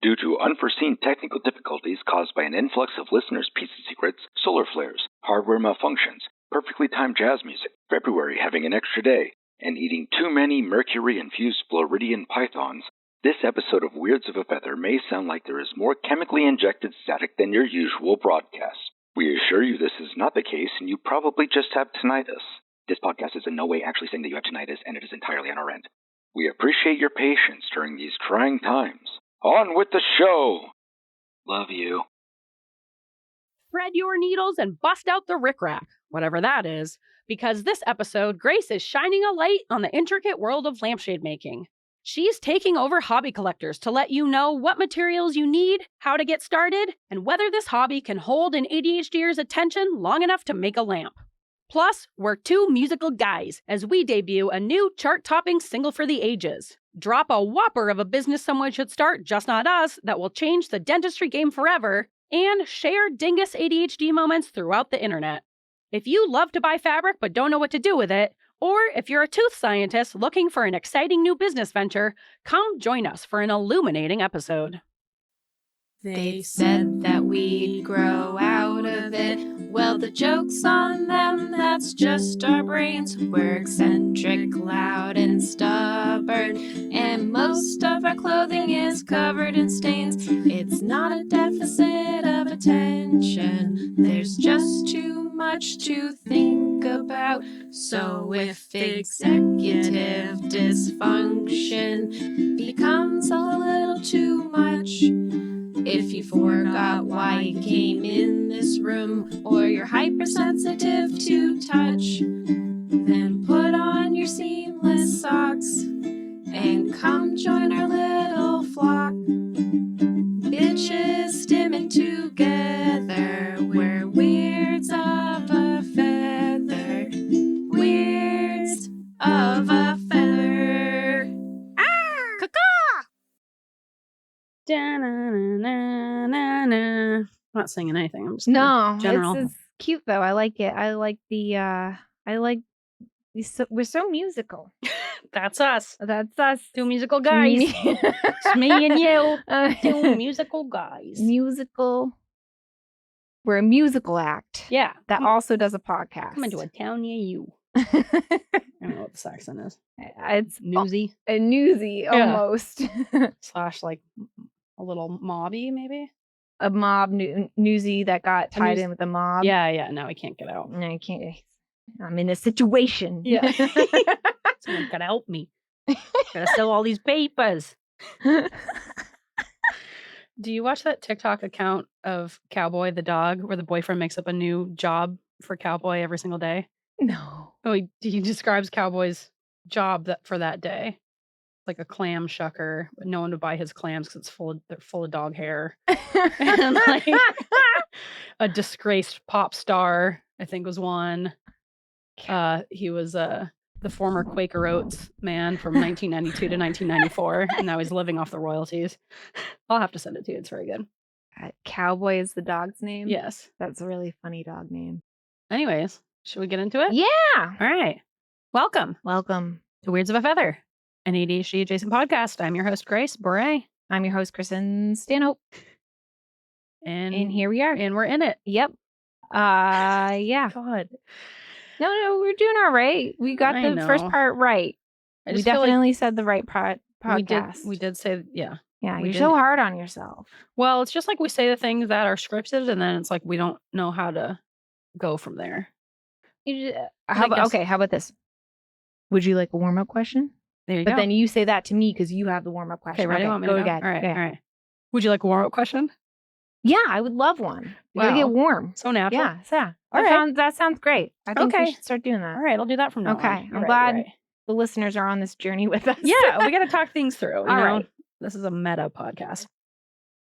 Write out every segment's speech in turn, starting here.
Due to unforeseen technical difficulties caused by an influx of listeners' pizza secrets, solar flares, hardware malfunctions, perfectly timed jazz music, February having an extra day, and eating too many mercury-infused Floridian pythons, this episode of Weirds of a Feather may sound like there is more chemically injected static than your usual broadcast. We assure you this is not the case, and you probably just have tinnitus. This podcast is in no way actually saying that you have tinnitus, and it is entirely on our end. We appreciate your patience during these trying times. On with the show! Love you. Thread your needles and bust out the rickrack, whatever that is, because this episode, Grace is shining a light on the intricate world of lampshade making. She's taking over hobby collectors to let you know what materials you need, how to get started, and whether this hobby can hold an ADHDer's attention long enough to make a lamp. Plus, we're two musical guys as we debut a new chart-topping single for the ages. Drop a whopper of a business someone should start, just not us, that will change the dentistry game forever, and share dingus ADHD moments throughout the internet. If you love to buy fabric but don't know what to do with it, or if you're a tooth scientist looking for an exciting new business venture, come join us for an illuminating episode. They said that we'd grow out of it. Well, the joke's on them, that's just our brains. We're eccentric, loud, and stubborn, and most of our clothing is covered in stains. It's not a deficit of attention, there's just too much to think about. So if executive dysfunction becomes a little too much, if you forgot why you came in this room, or you're hypersensitive to touch, then put on your seamless socks and come join our little flock. Bitches stimming together, we're weirds of a feather. Weirds of a feather. Ah! Caw-caw! Da-na-na-na-na. I'm not singing anything. I'm just general. It's cute though. I like it. I like we're so musical. That's us. That's us. Two musical guys. It's me and you. Two musical guys. Musical. We're a musical act. Yeah. That also does a podcast. Come into a town near you. I don't know what the accent is. It's Newsy. A newsy almost. Slash like a little mobby maybe. A mob newsy that got tied in with a mob. Yeah. Now we can't get out. No, you can't. I'm in a situation. Yeah. Someone gotta help me. Gotta sell all these papers. Do you watch that TikTok account of Cowboy the dog where the boyfriend makes up a new job for Cowboy every single day? No. Oh, he describes Cowboy's job for that day. Like a clam shucker, but no one would buy his clams because they're full of dog hair. And like a disgraced pop star, I think was one. He was the former Quaker Oats man from 1992 to 1994, and now he's living off the royalties. I'll have to send it to you. It's very good. Cowboy is the dog's name? Yes. That's a really funny dog name. Anyways, should we get into it? Yeah. All right. Welcome to Weirds of a Feather, an ADHD-Adjacent podcast. I'm your host, Grace Bure. I'm your host, Kristen Stanhope. And here we are. And we're in it. Yep. Yeah. God. No, we're doing all right. We got the first part right. We definitely said the right podcast. We did say, yeah. Yeah, you're so hard on yourself. Well, it's just like we say the things that are scripted, and then it's like we don't know how to go from there. How about this? Would you like a warm-up question? There you go. But then you say that to me because you have the warm-up question. Okay, ready? Go again. All right. Would you like a warm-up question? Yeah, I would love one. You gotta get warm. So natural. Yeah. All that sounds great. I think we should start doing that. All right, I'll do that from now on. Okay, I'm glad the listeners are on this journey with us. Yeah, we got to talk things through. You know? Right. This is a meta podcast.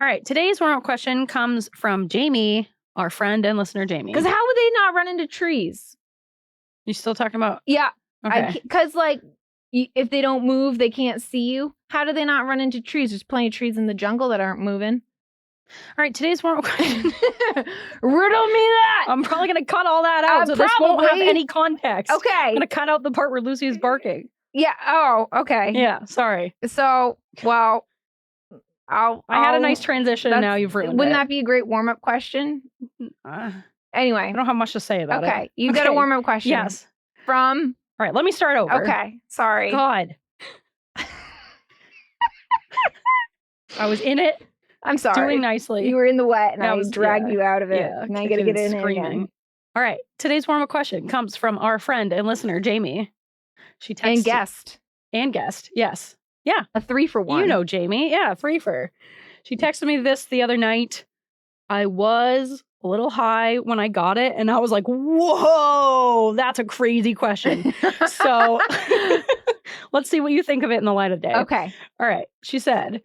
All right, today's warm-up question comes from Jamie, our friend and listener, Jamie. Because how would they not run into trees? You still talking about? Yeah. Okay. Because if they don't move, they can't see you. How do they not run into trees? There's plenty of trees in the jungle that aren't moving. All right, today's warm-up question. Riddle me that. I'm probably going to cut all that out, so this won't have any context. Okay. I'm going to cut out the part where Lucy is barking. Yeah. Oh, okay. Yeah, sorry. So, well, I had a nice transition, and now you've ruined Wouldn't it. that be a great warm-up question? Anyway. I don't have much to say about it. Okay, you got a warm-up question. Yes. From? All right, let me start over. Okay, sorry. God. I was in it. I'm sorry. Doing nicely. You were in the wet, and I dragged you out of it. Yeah, and I got to get in screaming. Again. All right, today's warm-up question comes from our friend and listener, Jamie. She texted. And guest. Yes. Yeah. A 3-for-1. You know Jamie. Yeah, 3-for. She texted me this the other night. I was a little high when I got it, and I was like, whoa, that's a crazy question. So let's see what you think of it in the light of day. Okay. All right. She said,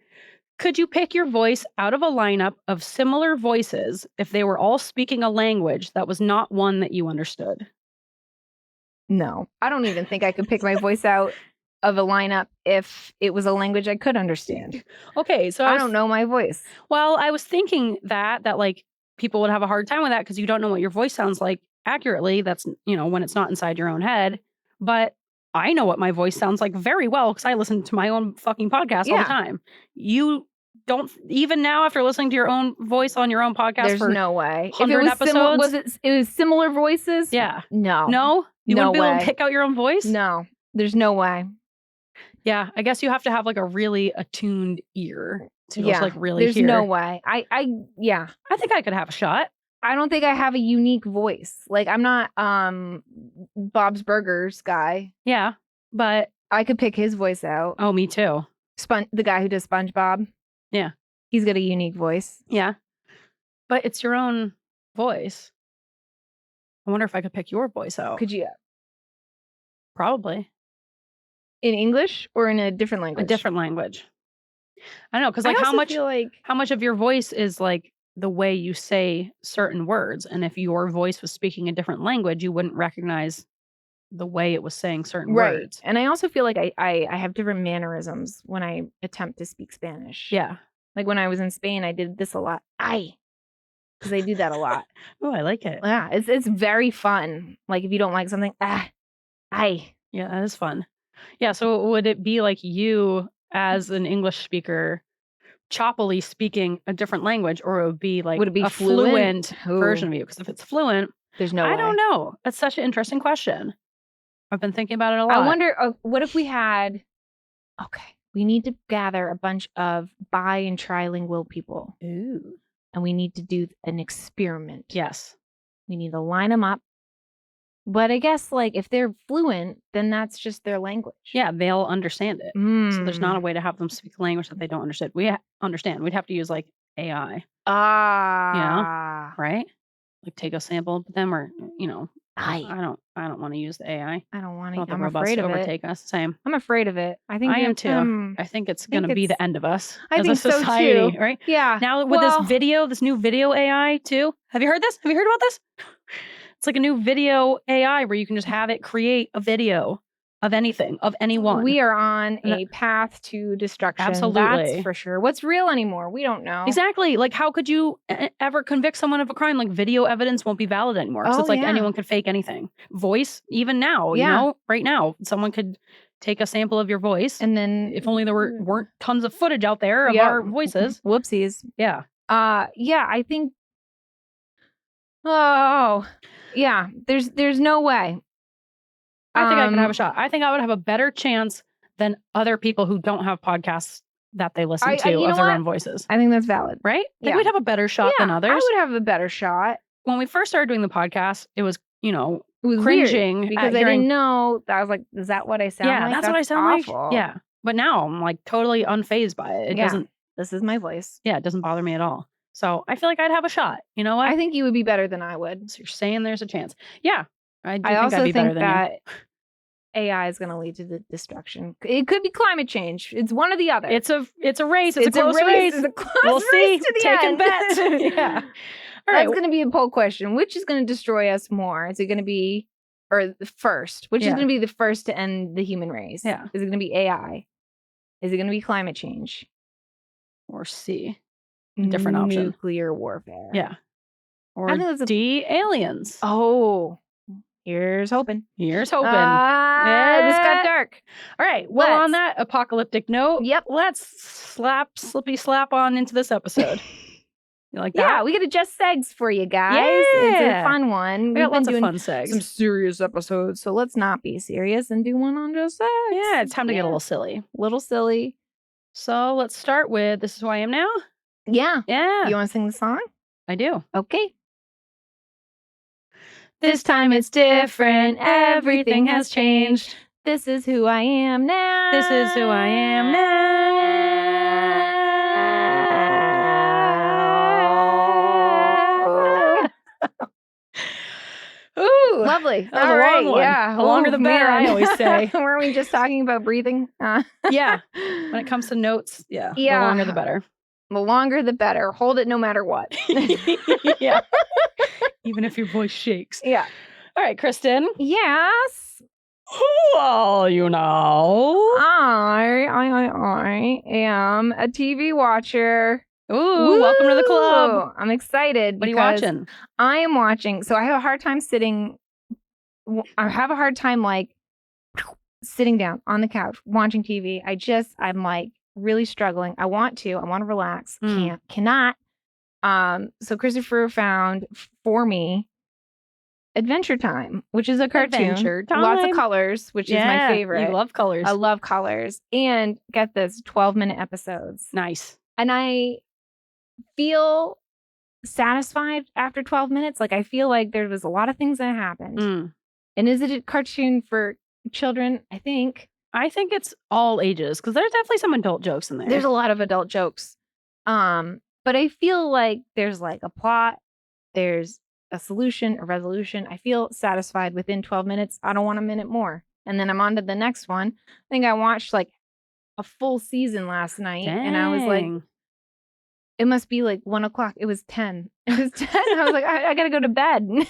could you pick your voice out of a lineup of similar voices if they were all speaking a language that was not one that you understood? No. I don't even think I could pick my voice out of a lineup if it was a language I could understand. Okay, so I don't know my voice. Well, I was thinking that like people would have a hard time with that because you don't know what your voice sounds like accurately. That's, when it's not inside your own head. But I know what my voice sounds like very well because I listen to my own fucking podcast all the time. You don't, even now after listening to your own voice on your own podcast. There's no way. If it was episodes, it was similar voices? Yeah. No. You wouldn't be able to pick out your own voice? No. There's no way. Yeah, I guess you have to have like a really attuned ear to just like really hear. There's no way. I think I could have a shot. I don't think I have a unique voice. Like I'm not Bob's Burgers guy. Yeah, but I could pick his voice out. Oh, me too. The guy who does SpongeBob. Yeah. He's got a unique voice. Yeah. But it's your own voice. I wonder if I could pick your voice out. Could you? Probably. In English or in a different language? A different language. I don't know, because like how much of your voice is like the way you say certain words, and if your voice was speaking a different language, you wouldn't recognize the way it was saying certain words. And I also feel like I have different mannerisms when I attempt to speak Spanish. Yeah. Like when I was in Spain, I did this a lot. Because I do that a lot. Oh, I like it. Yeah, it's very fun. Like if you don't like something, Yeah, that is fun. Yeah, so would it be like you as an English speaker choppily speaking a different language, or it would be like a fluent version of you? Because if it's fluent, there's no way. I don't know. That's such an interesting question. I've been thinking about it a lot. I wonder, what if we had, we need to gather a bunch of bi and trilingual people. Ooh. And we need to do an experiment. Yes. We need to line them up. But I guess like if they're fluent, then that's just their language. Yeah, they'll understand it. So there's not a way to have them speak a language that they don't understand. We'd have to use like AI. Right? Like take a sample of them, or I don't want to use the AI. I don't want to. I'm afraid of it. Overtake us. Same. I'm afraid of it. I am too. I think it's going to be the end of us as a society, so too. Right? Yeah. Now with this new video AI too. Have you heard this? Have you heard about this? It's like a new video AI where you can just have it create a video of anything, of anyone. We are on a path to destruction. Absolutely. That's for sure. What's real anymore? We don't know. Exactly. Like, how could you ever convict someone of a crime? Like, video evidence won't be valid anymore. So it's like anyone could fake anything. Voice, even now, right now, someone could take a sample of your voice. And then if only there weren't tons of footage out there of our voices. Whoopsies. Yeah. I think, there's no way. I think I can have a shot. I think I would have a better chance than other people who don't have podcasts that they listen to of their own voices. I think that's valid. Right? I think we'd have a better shot than others. I would have a better shot. When we first started doing the podcast, it was, it was cringing. Weird because I didn't know. I was like, is that what I sound like? Yeah, that's what I sound awful. like. Yeah. But now I'm like totally unfazed by it. It doesn't. This is my voice. Yeah, it doesn't bother me at all. So I feel like I'd have a shot. You know what? I think you would be better than I would. So you're saying there's a chance. Yeah. I also think that AI is going to lead to the destruction. It could be climate change. It's one or the other. It's a race. It's a close race. It's a close we'll race see. to the Taking end. bets. Yeah. All right. That's going to be a poll question. Which is going to destroy us more? Is it going to be, or the first? Which is going to be the first to end the human race? Yeah. Is it going to be AI? Is it going to be climate change? Or C? A different option. Nuclear warfare. Yeah. Or D, aliens. Oh. Here's hoping. Here's hoping. This got dark. All right. Well, on Let's- that apocalyptic note, Yep. let's slippy slap on into this episode. You like Yeah, that? we got a Just Segs for you guys. It's a Yeah. fun one. We got lots of doing fun segs. some serious episodes, so let's not be serious and do one on Just Segs. Yeah, it's time to get a little silly. Little silly. So let's start with This Is Who I Am Now. Yeah. Yeah, You want to sing the song? I do. Okay. This time it's different. Everything has changed. This is who I am now. This is who I am now. Ooh, Lovely. that was All a right. long one. Yeah. The longer the better, I always say. Weren't we just talking about breathing? Yeah. When it comes to notes, yeah, Yeah. the longer the better. The longer the better. Hold it no matter what. Yeah. Even if your voice shakes. Yeah. All right, Kristen. Yes. Who are you now? I am a TV watcher. Ooh, welcome to the club. Woo! I'm excited. What are you because watching? I am watching. So I have a hard time sitting down on the couch watching TV. I'm like really struggling. I want to relax. Cannot. So Christopher found for me Adventure Time, which is a cartoon. Adventure Lots Time. of colors, which is my favorite. You love colors. I love colors. And get this, 12-minute episodes. Nice. And I feel satisfied after 12 minutes. Like I feel like there was a lot of things that happened. And is it a cartoon for children? I think it's all ages because there's definitely some adult jokes in there. there's a lot of adult jokes. But I feel like there's like a plot, there's a solution, a resolution. I feel satisfied within 12 minutes. I don't want a minute more. And then I'm on to the next one. I think I watched like a full season last night. And I was like, Dang. it must be like 1 o'clock. It was 10. It was 10. I was like, I got to go to bed. Look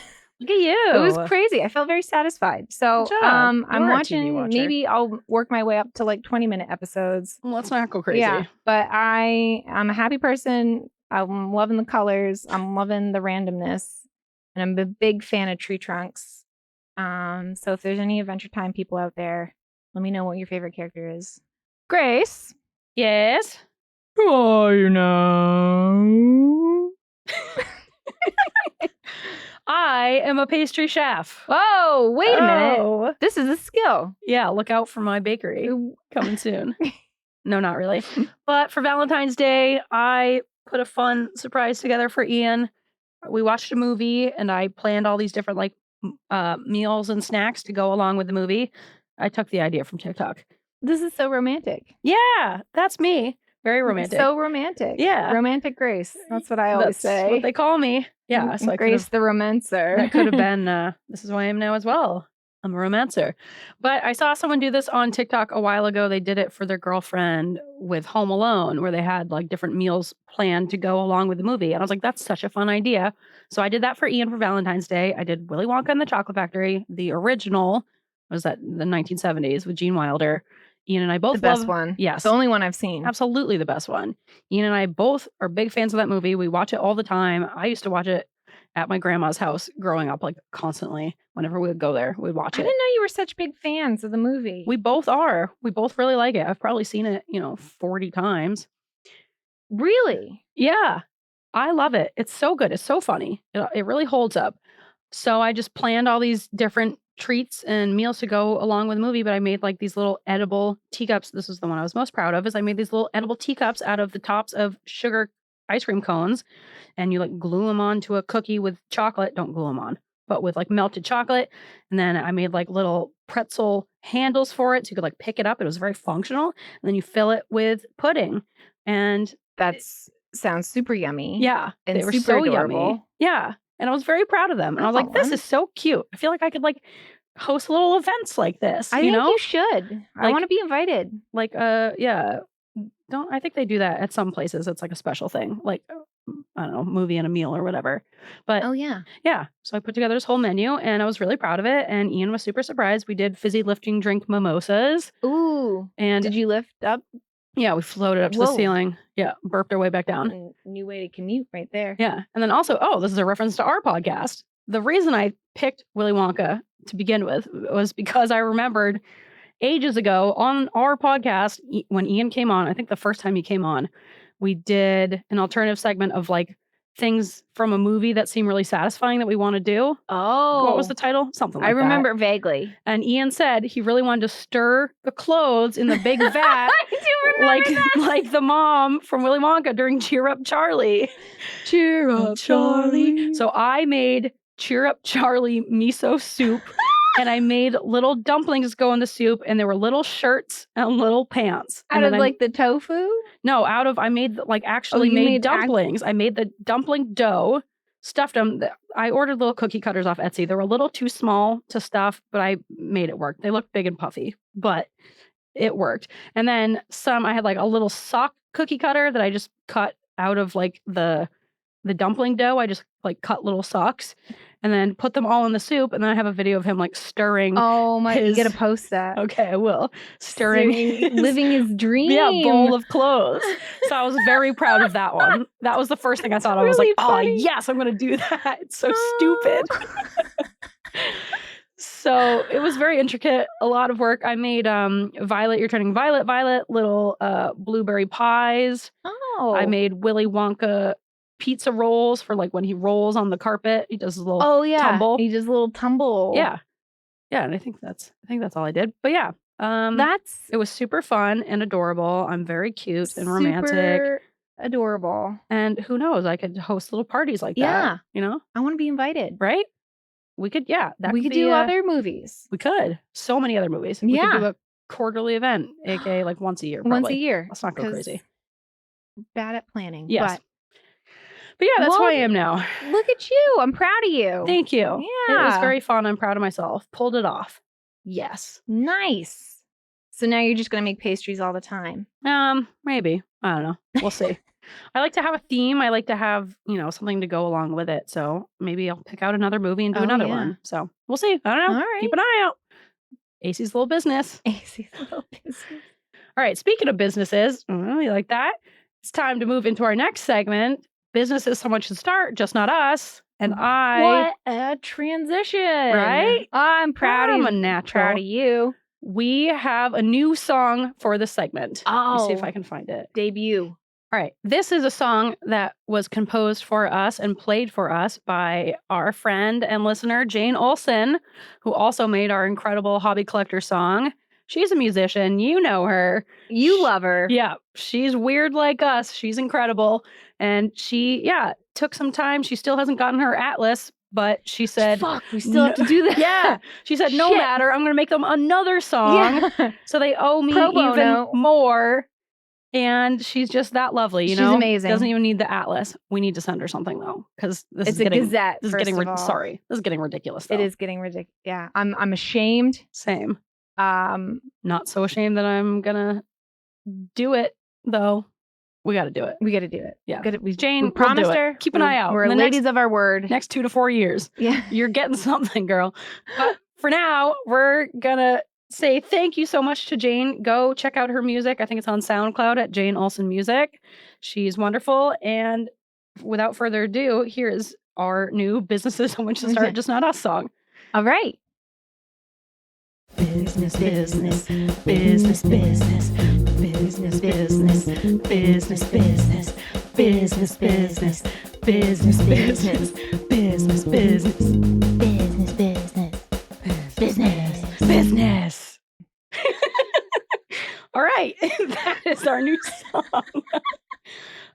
at you. It was crazy. I felt very satisfied. So Good job. You I'm are a TV watching, watcher. maybe I'll work my way up to like 20-minute episodes. Well, let's not go crazy. Yeah, but I'm a happy person. I'm loving the colors. I'm loving the randomness. And I'm a big fan of tree trunks. So if there's any Adventure Time people out there, let me know what your favorite character is. Grace. Yes. Who are you now? I am a pastry chef. Oh, wait a minute. Oh. This is a skill. Yeah, look out for my bakery coming soon. No, not really. But for Valentine's Day, I put a fun surprise together for Ian. We watched a movie and I planned all these different like meals and snacks to go along with the movie. I took the idea from TikTok. This is so romantic. Yeah, that's me. Very romantic. So romantic. Yeah. Romantic Grace. That's what I always That's say. what they call me. Yeah. So I Grace the romancer. that could have been, this is who I am now as well. I'm a romancer. But I saw someone do this on TikTok a while ago. They did it for their girlfriend with Home Alone, where they had like different meals planned to go along with the movie. And I was like, that's such a fun idea. So I did that for Ian for Valentine's Day. I did Willy Wonka and the Chocolate Factory, the original, was that the 1970s with Gene Wilder. Ian and I both the best love, one. Yes. The only one I've seen. Absolutely the best one. Ian and I both are big fans of that movie. We watch it all the time. I used to watch it at my grandma's house growing up, like constantly. Whenever we would go there, we'd watch I it. didn't know you were such big fans of the movie. We both are. We both really like it. I've probably seen it, 40 times. Really? Yeah. I love it. It's so good. It's so funny. It really holds up. So I just planned all these different treats and meals to go along with the movie, but I made like these little edible teacups. This is the one I was most proud of, is I made these little edible teacups out of the tops of sugar ice cream cones, and you like glue them onto a cookie with chocolate. Don't glue them on, but with like melted chocolate. And then I made like little pretzel handles for it so you could like pick it up. It was very functional. And then you fill it with pudding. And That sounds super yummy. yeah, And they were super so adorable. yummy. Yeah. And I was very proud of them. And I was like, this Aw. is so cute. I feel like I could like host little events like this. I think you should. I Like- want to be invited. Like, yeah. I think they do that at some places. It's like a special thing, like, I don't know, movie and a meal or whatever. But Oh, yeah. yeah, so I put together this whole menu and I was really proud of it. And Ian was super surprised. We did fizzy lifting drink mimosas. Ooh. And Did you lift up? yeah, we floated up to the Whoa. ceiling. Yeah, burped our way back down. New way to commute right there. Yeah. And then also, this is a reference to our podcast. The reason I picked Willy Wonka to begin with was because I remembered ages ago on our podcast, when Ian came on, I think the first time he came on, we did an alternative segment of like things from a movie that seem really satisfying that we want to do. Oh. What was the title? Something like that. I remember vaguely. And Ian said he really wanted to stir the clothes in the big vat. I do remember that. Like the mom from Willy Wonka during Cheer Up Charlie. Cheer up, Charlie. So I made Cheer Up Charlie miso soup. And I made little dumplings go in the soup, and there were little shirts and little pants. Out of like the tofu? No, I made like actually made dumplings. I made the dumpling dough, stuffed them. I ordered little cookie cutters off Etsy. They were a little too small to stuff, but I made it work. They looked big and puffy, but it worked. And then I had like a little sock cookie cutter that I just cut out of like the dumpling dough. I just like cut little socks and then put them all in the soup. And then I have a video of him like stirring. Oh my, you gotta post that. Okay, I will. Stirring. Living his dream. Yeah, bowl of clothes. So I was very proud of that one. That was the first thing I thought. I was like, funny. Oh yes, I'm gonna do that. It's so stupid. So it was very intricate, a lot of work. I made Violet, you're turning violet, little blueberry pies. Oh. I made Willy Wonka pizza rolls for like when he rolls on the carpet. He does a little tumble. He does a little tumble. Yeah. Yeah, and I think that's all I did. But yeah. It was super fun and adorable. I'm very cute and romantic. Super adorable. And who knows, I could host little parties like that. You know? I want to be invited. Right? We could, we could do other movies. We could. So many other movies. We could do a quarterly event, a.k.a. like once a year. Probably. Once a year. Let's not go crazy. Bad at planning. Yes. But yeah, that's who I am now. Look at you. I'm proud of you. Thank you. Yeah. It was very fun. I'm proud of myself. Pulled it off. Yes. Nice. So now you're just going to make pastries all the time. Maybe. I don't know. We'll see. I like to have a theme. I like to have, something to go along with it. So maybe I'll pick out another movie and do another one. So we'll see. I don't know. All right. Keep an eye out. AC's little business. AC's little business. All right. Speaking of businesses, you like that? It's time to move into our next segment. Businesses someone should start, just not us. And what a transition. Right? I'm proud of you. I'm a natural. Proud of you. We have a new song for the segment. Oh. Let me see if I can find it. Debut. All right. This is a song that was composed for us and played for us by our friend and listener, Jane Olsen, who also made our incredible Hobby Collector song. She's a musician. You know her. You love her. Yeah. She's weird like us. She's incredible. And she, took some time. She still hasn't gotten her atlas, but she said, fuck, we still have to do that. Yeah. She said, no matter. I'm going to make them another song. Yeah. So they owe me even more. And she's just that lovely, She's amazing. Doesn't even need the atlas. We need to send her something though, because it's a Gazette. This is getting ridiculous. Though. It is getting ridiculous. Yeah, I'm ashamed. Same. Not so ashamed that I'm gonna do it though. We got to do it. Yeah. Jane, we promised her. Keep an eye out. We're ladies of our word. Next 2 to 4 years. Yeah, you're getting something, girl. But for now, we're gonna say thank you so much to Jane. Go check out her music. I think it's on SoundCloud at Jane Olsen Music. She's wonderful. And without further ado, here's our new Businesses Someone Should Start, Just Not Us song. All right. Business, business, business, business, business, business, business, business, business, business, business, business, business, business, business. All right. That is our new song.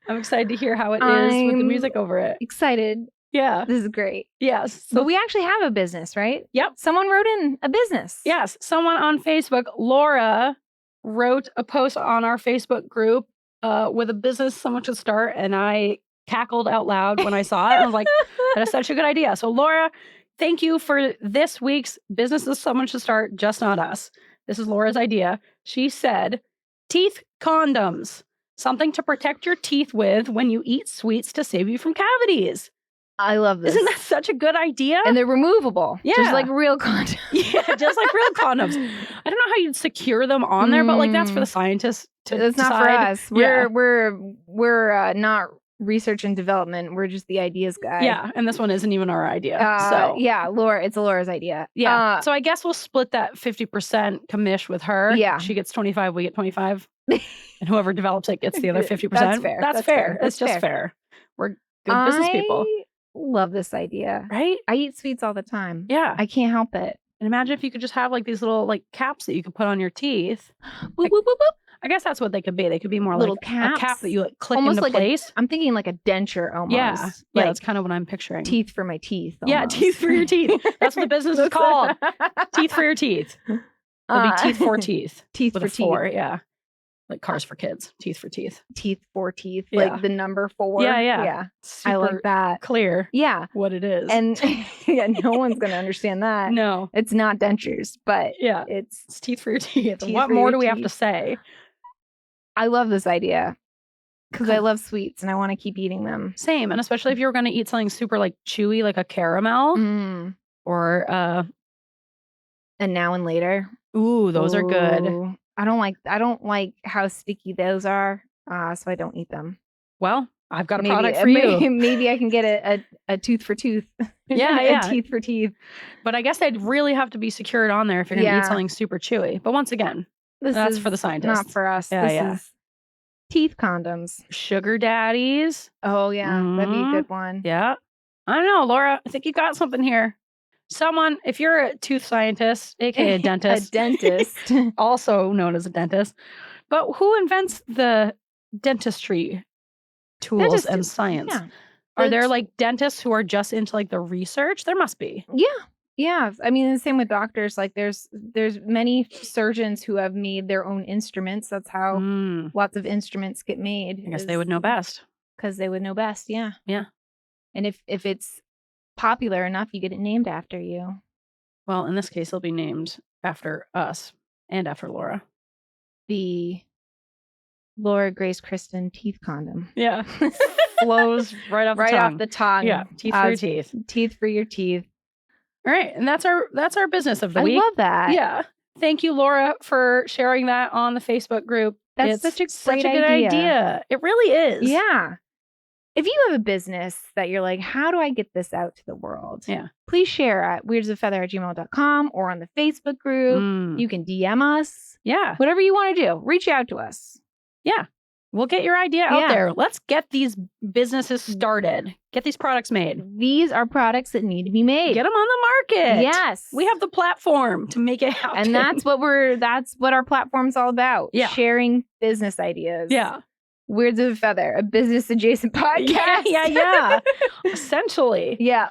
I'm excited to hear how it is with the music over it. Excited. Yeah. This is great. Yes. But we actually have a business, right? Yep. Someone wrote in a business. Yes. Someone on Facebook, Laura, wrote a post on our Facebook group with a business someone should start. And I cackled out loud when I saw it. I was like, that is such a good idea. So Laura, thank you for this week's Businesses Someone Should Start, Just Not Us. This is Laura's idea. She said, teeth condoms, something to protect your teeth with when you eat sweets to save you from cavities. I love this. Isn't that such a good idea? And they're removable. Yeah. Just like real condoms. Yeah, just like real condoms. I don't know how you'd secure them on there, but like that's for the scientists to It's decide. not for us. We're not research and development. We're just the ideas guy. Yeah, and this one isn't even our idea. So yeah, it's Laura's idea. Yeah. So I guess we'll split that 50% commish with her. Yeah. She gets 25, we get 25. And whoever develops it gets the other 50%. That's fair. That's fair. It's just fair. We're good business people. Love this idea. Right? I eat sweets all the time. Yeah. I can't help it. And imagine if you could just have like these little like caps that you could put on your teeth. Boop, boop, boop, boop. I guess that's what they could be. They could be more Little like caps? a cap that you like click Almost into like place. I'm thinking like a denture almost. Yeah. Like Yeah, that's kind of what I'm picturing. teeth for my teeth. Yeah, almost. teeth for your teeth. That's what the business is called. Teeth for your teeth. It'll be teeth for teeth. Teeth with for a 4, yeah. Like Cars for Kids. Teeth for teeth. Teeth for teeth. Yeah. Like the number 4. Yeah. Yeah. I like that. Clear. Yeah. What it is. And yeah, no one's going to understand that. No. It's not dentures, but Yeah. it's teeth for your teeth. Teeth What for more your do we have to teeth. say? I love this idea because I love sweets and I want to keep eating them. Same. And especially if you were going to eat something super like chewy, like a caramel or And now and later. ooh, those are good. Ooh. I don't like how sticky those are. So I don't eat them. Well, I've got a product for you. Maybe I can get a tooth for tooth. Yeah. A teeth for teeth. But I guess they'd really have to be secured on there if you're going to Yeah. eat something super chewy. But once again, that's for the scientists. Not for us. Yeah, This is teeth condoms. Sugar daddies. Oh yeah, that'd be a good one. Yeah. I don't know, Laura. I think you got something here. Someone, if you're a tooth scientist, a.k.a. a dentist. A dentist. Also known as a dentist. But who invents the dentistry tools and science? Yeah. Are there like dentists who are just into like the research? There must be. Yeah. I mean, the same with doctors. Like there's many surgeons who have made their own instruments. That's how lots of instruments get made. I guess they would know best. Because they would know best, yeah. Yeah. And if it's popular enough, you get it named after you. Well, in this case, it'll be named after us and after Laura. The Laura Grace Kristen teeth condom. Yeah. Flows right off the tongue. Off the tongue. Yeah. Teeth for your teeth. Teeth for your teeth. All right. And that's our business of the week. I love that. Yeah. Thank you, Laura, for sharing that on the Facebook group. That's it's such a good idea. It really is. Yeah. If you have a business that you're like, how do I get this out to the world? Yeah. Please share at weirdsofeather@gmail.com or on the Facebook group. You can DM us. Yeah. Whatever you want to do. Reach out to us. Yeah. We'll get your idea out there. Let's get these businesses started. Get these products made. These are products that need to be made. Get them on the market. Yes. We have the platform to make it happen. And that's what our platform's all about. Yeah. Sharing business ideas. Yeah. Weirds of a Feather, a business adjacent podcast. Yeah. Essentially. Yeah.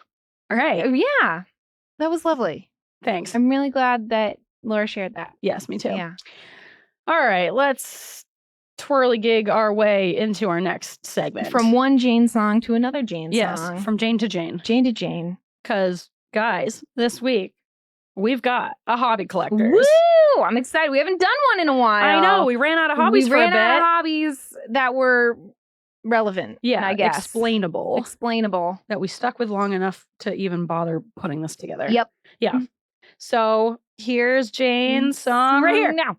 All right. Yeah. That was lovely. Thanks. I'm really glad that Laura shared that. Yes, me too. Yeah. All right. Let's twirly gig our way into our next segment. From one Jane song to another Jane song. Yes, from Jane to Jane. Jane to Jane. Because, guys, this week, we've got a hobby collectors. Woo! I'm excited. We haven't done one in a while. I know. We ran out of hobbies for a bit. We ran out of hobbies that were relevant. Yeah, I guess. Explainable. That we stuck with long enough to even bother putting this together. Yep. Yeah. So here's Jane's song right here. Now.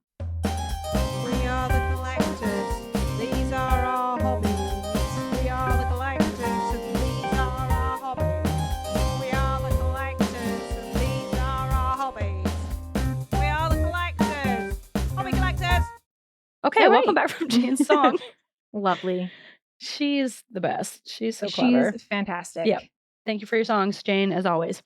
We are the collectors. These are our hobbies. We are the collectors, and these are our hobbies. We are the collectors, and these are our hobbies. We are the collectors. Hobby collectors. Okay, welcome back from Jane's song. Lovely. She's the best. She's so clever. She's fantastic. Yeah. Thank you for your songs, Jane, as always.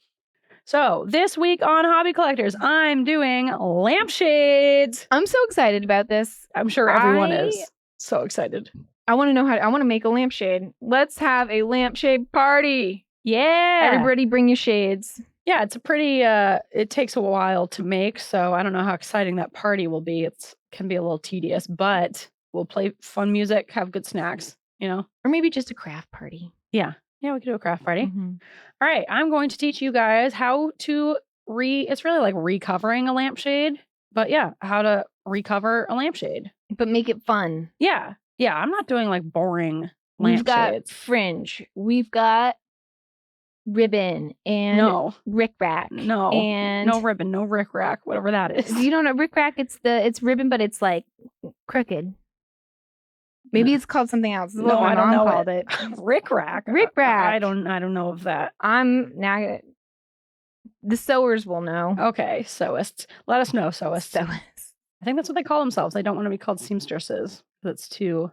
So this week on Hobby Collectors, I'm doing lampshades. I'm so excited about this. I'm sure everyone is so excited. I want to know I want to make a lampshade. Let's have a lampshade party. Yeah. Everybody bring your shades. Yeah, it's a pretty, it takes a while to make, so I don't know how exciting that party will be. It can be a little tedious, but we'll play fun music, have good snacks, you know? Or maybe just a craft party. Yeah. Yeah, we could do a craft party. Mm-hmm. All right, I'm going to teach you guys how to it's really like recovering a lampshade, but yeah, how to recover a lampshade. But make it fun. Yeah. Yeah, I'm not doing like boring We've got lampshades. fringe. We've got ribbon and rickrack. No. And no ribbon, no rickrack, whatever that is. You don't know rickrack, it's ribbon, but it's like crooked. Maybe it's called something else. This is No, what my I don't mom know called it. Rickrack. Rickrack. I don't know of that. The sewers will know. Okay, sewists. Let us know, sewists. Sewists. I think that's what they call themselves. They don't want to be called seamstresses. That's too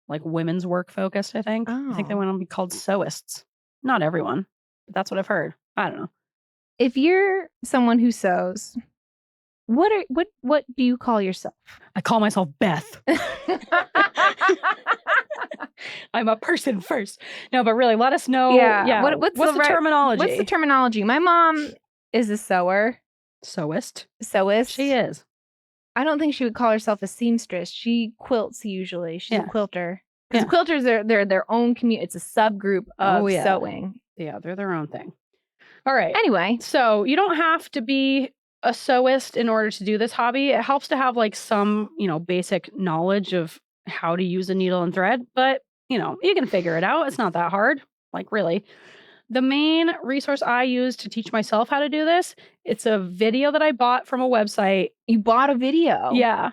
like women's work focused, I think. I think they Oh. want to be called sewists. Not everyone, but that's what I've heard. I don't know. If you're someone who sews, what do you call yourself? I call myself Beth. I'm a person first. No, but really, let us know. Yeah. What's the terminology? What's the terminology? My mom is a sewer. Sewist. Sewist. She is. I don't think she would call herself a seamstress. She quilts usually. She's a quilter. Because Yeah. quilters they're their own community. It's a subgroup of sewing. Yeah, they're their own thing. All right. Anyway, So you don't have to be a sewist in order to do this hobby. It helps to have like some, basic knowledge of how to use a needle and thread, but you can figure it out. It's not that hard. Like really. The main resource I use to teach myself how to do this, it's a video that I bought from a website. you bought a video. Yeah.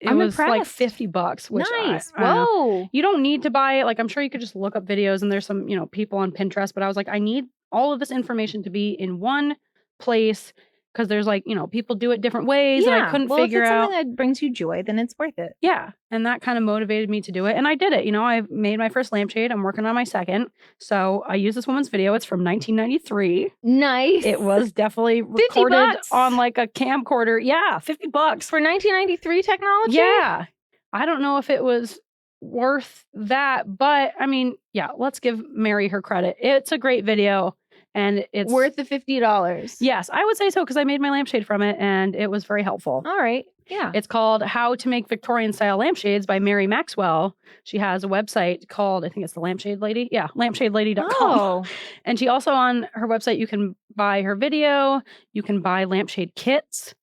It I'm was like impressed. $50, which Nice. I don't know. Whoa. You don't need to buy it. Like I'm sure you could just look up videos and there's some, people on Pinterest, but I was like, I need all of this information to be in one place because there's like, people do it different ways and I couldn't figure if it's out. something that brings you joy, then it's worth it. Yeah. And that kind of motivated me to do it. And I did it. I made my first lampshade. I'm working on my second. So I used this woman's video. It's from 1993. Nice. It was definitely recorded $50 on like a camcorder. Yeah. $50 for 1993 technology. Yeah. I don't know if it was worth that, but I mean, yeah, let's give Mary her credit. It's a great video and it's Worth the $50. Yes, I would say so because I made my lampshade from it and it was very helpful. All right. Yeah. It's called How to Make Victorian Style Lampshades by Mary Maxwell. She has a website called, I think it's the Lampshade Lady. Yeah, lampshadelady.com. Oh. And she also on her website, you can buy her video. You can buy lampshade kits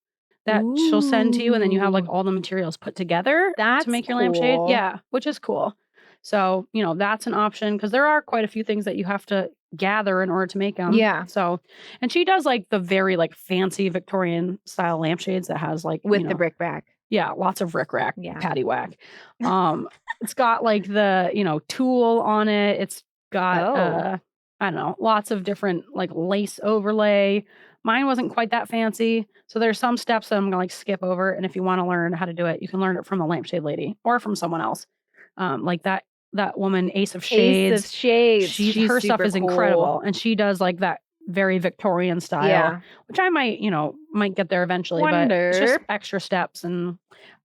that she'll send to you. And then you have like all the materials put together That's to make your lampshade. cool. Yeah, which is cool. So, that's an option because there are quite a few things that you have to gather in order to make them. Yeah. So, and she does like the very like fancy Victorian style lampshades that has like With the rickrack. yeah, lots of rickrack, Yeah. paddywhack. It's got like the, tulle on it. It's got, I don't know, lots of different like lace overlay. Mine wasn't quite that fancy. So there's some steps that I'm going to like skip over. And if you want to learn how to do it, you can learn it from the Lampshade Lady or from someone else. Like that woman, Ace of Shades. Ace of Shades. She's her stuff super is cool. incredible. And she does like that very Victorian style, Yeah. which I might get there eventually, but it's just extra steps. And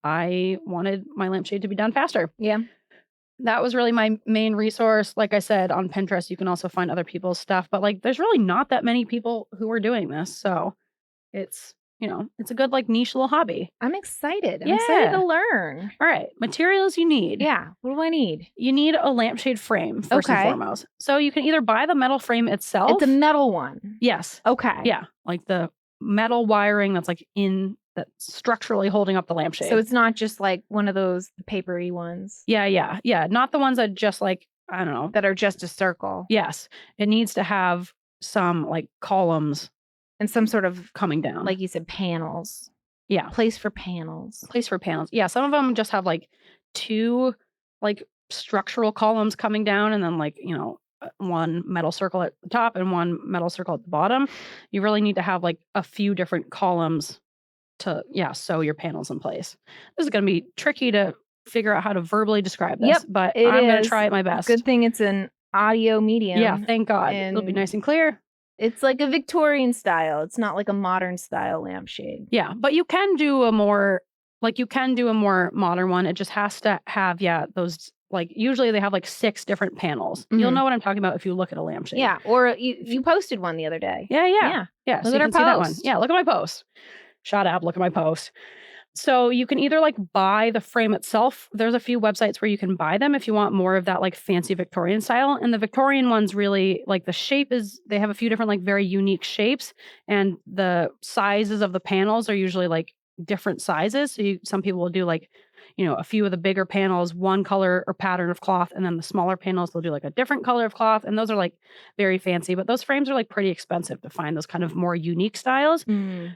I wanted my lampshade to be done faster. Yeah. That was really my main resource. Like I said, on Pinterest, you can also find other people's stuff, but like there's really not that many people who are doing this. So it's, it's a good like niche little hobby. I'm excited. I'm excited to learn. All right. Materials you need. Yeah. What do I need? You need a lampshade frame first and foremost. So you can either buy the metal frame itself. It's a metal one. Yes. Okay. Yeah. Like the metal wiring that's like that's structurally holding up the lampshade. So it's not just like one of those papery ones. Yeah. Not the ones that just like, I don't know. That are just a circle. Yes. It needs to have some like columns. And some sort of, coming down. like you said, panels. Yeah. Place for panels. Yeah. Some of them just have like two like structural columns coming down and then like, one metal circle at the top and one metal circle at the bottom. You really need to have like a few different columns to, sew your panels in place. This is going to be tricky to figure out how to verbally describe this, but I'm going to try it my best. Good thing it's an audio medium. Yeah. Thank God. It'll be nice and clear. It's like a Victorian style. It's not like a modern style lampshade. Yeah, but you can do a more modern one. It just has to have, those, like, usually they have like 6 different panels. Mm-hmm. You'll know what I'm talking about if you look at a lampshade. Yeah, or you posted one the other day. Yeah. Look So at you our can see that one. post. Yeah, look at my post. Shut up, look at my post. So you can either like buy the frame itself. There's a few websites where you can buy them if you want more of that like fancy Victorian style. And the Victorian ones really like the shape they have a few different like very unique shapes and the sizes of the panels are usually like different sizes. So some people will do like, a few of the bigger panels, one color or pattern of cloth. And then the smaller panels, they'll do like a different color of cloth. And those are like very fancy, but those frames are like pretty expensive to find those kind of more unique styles.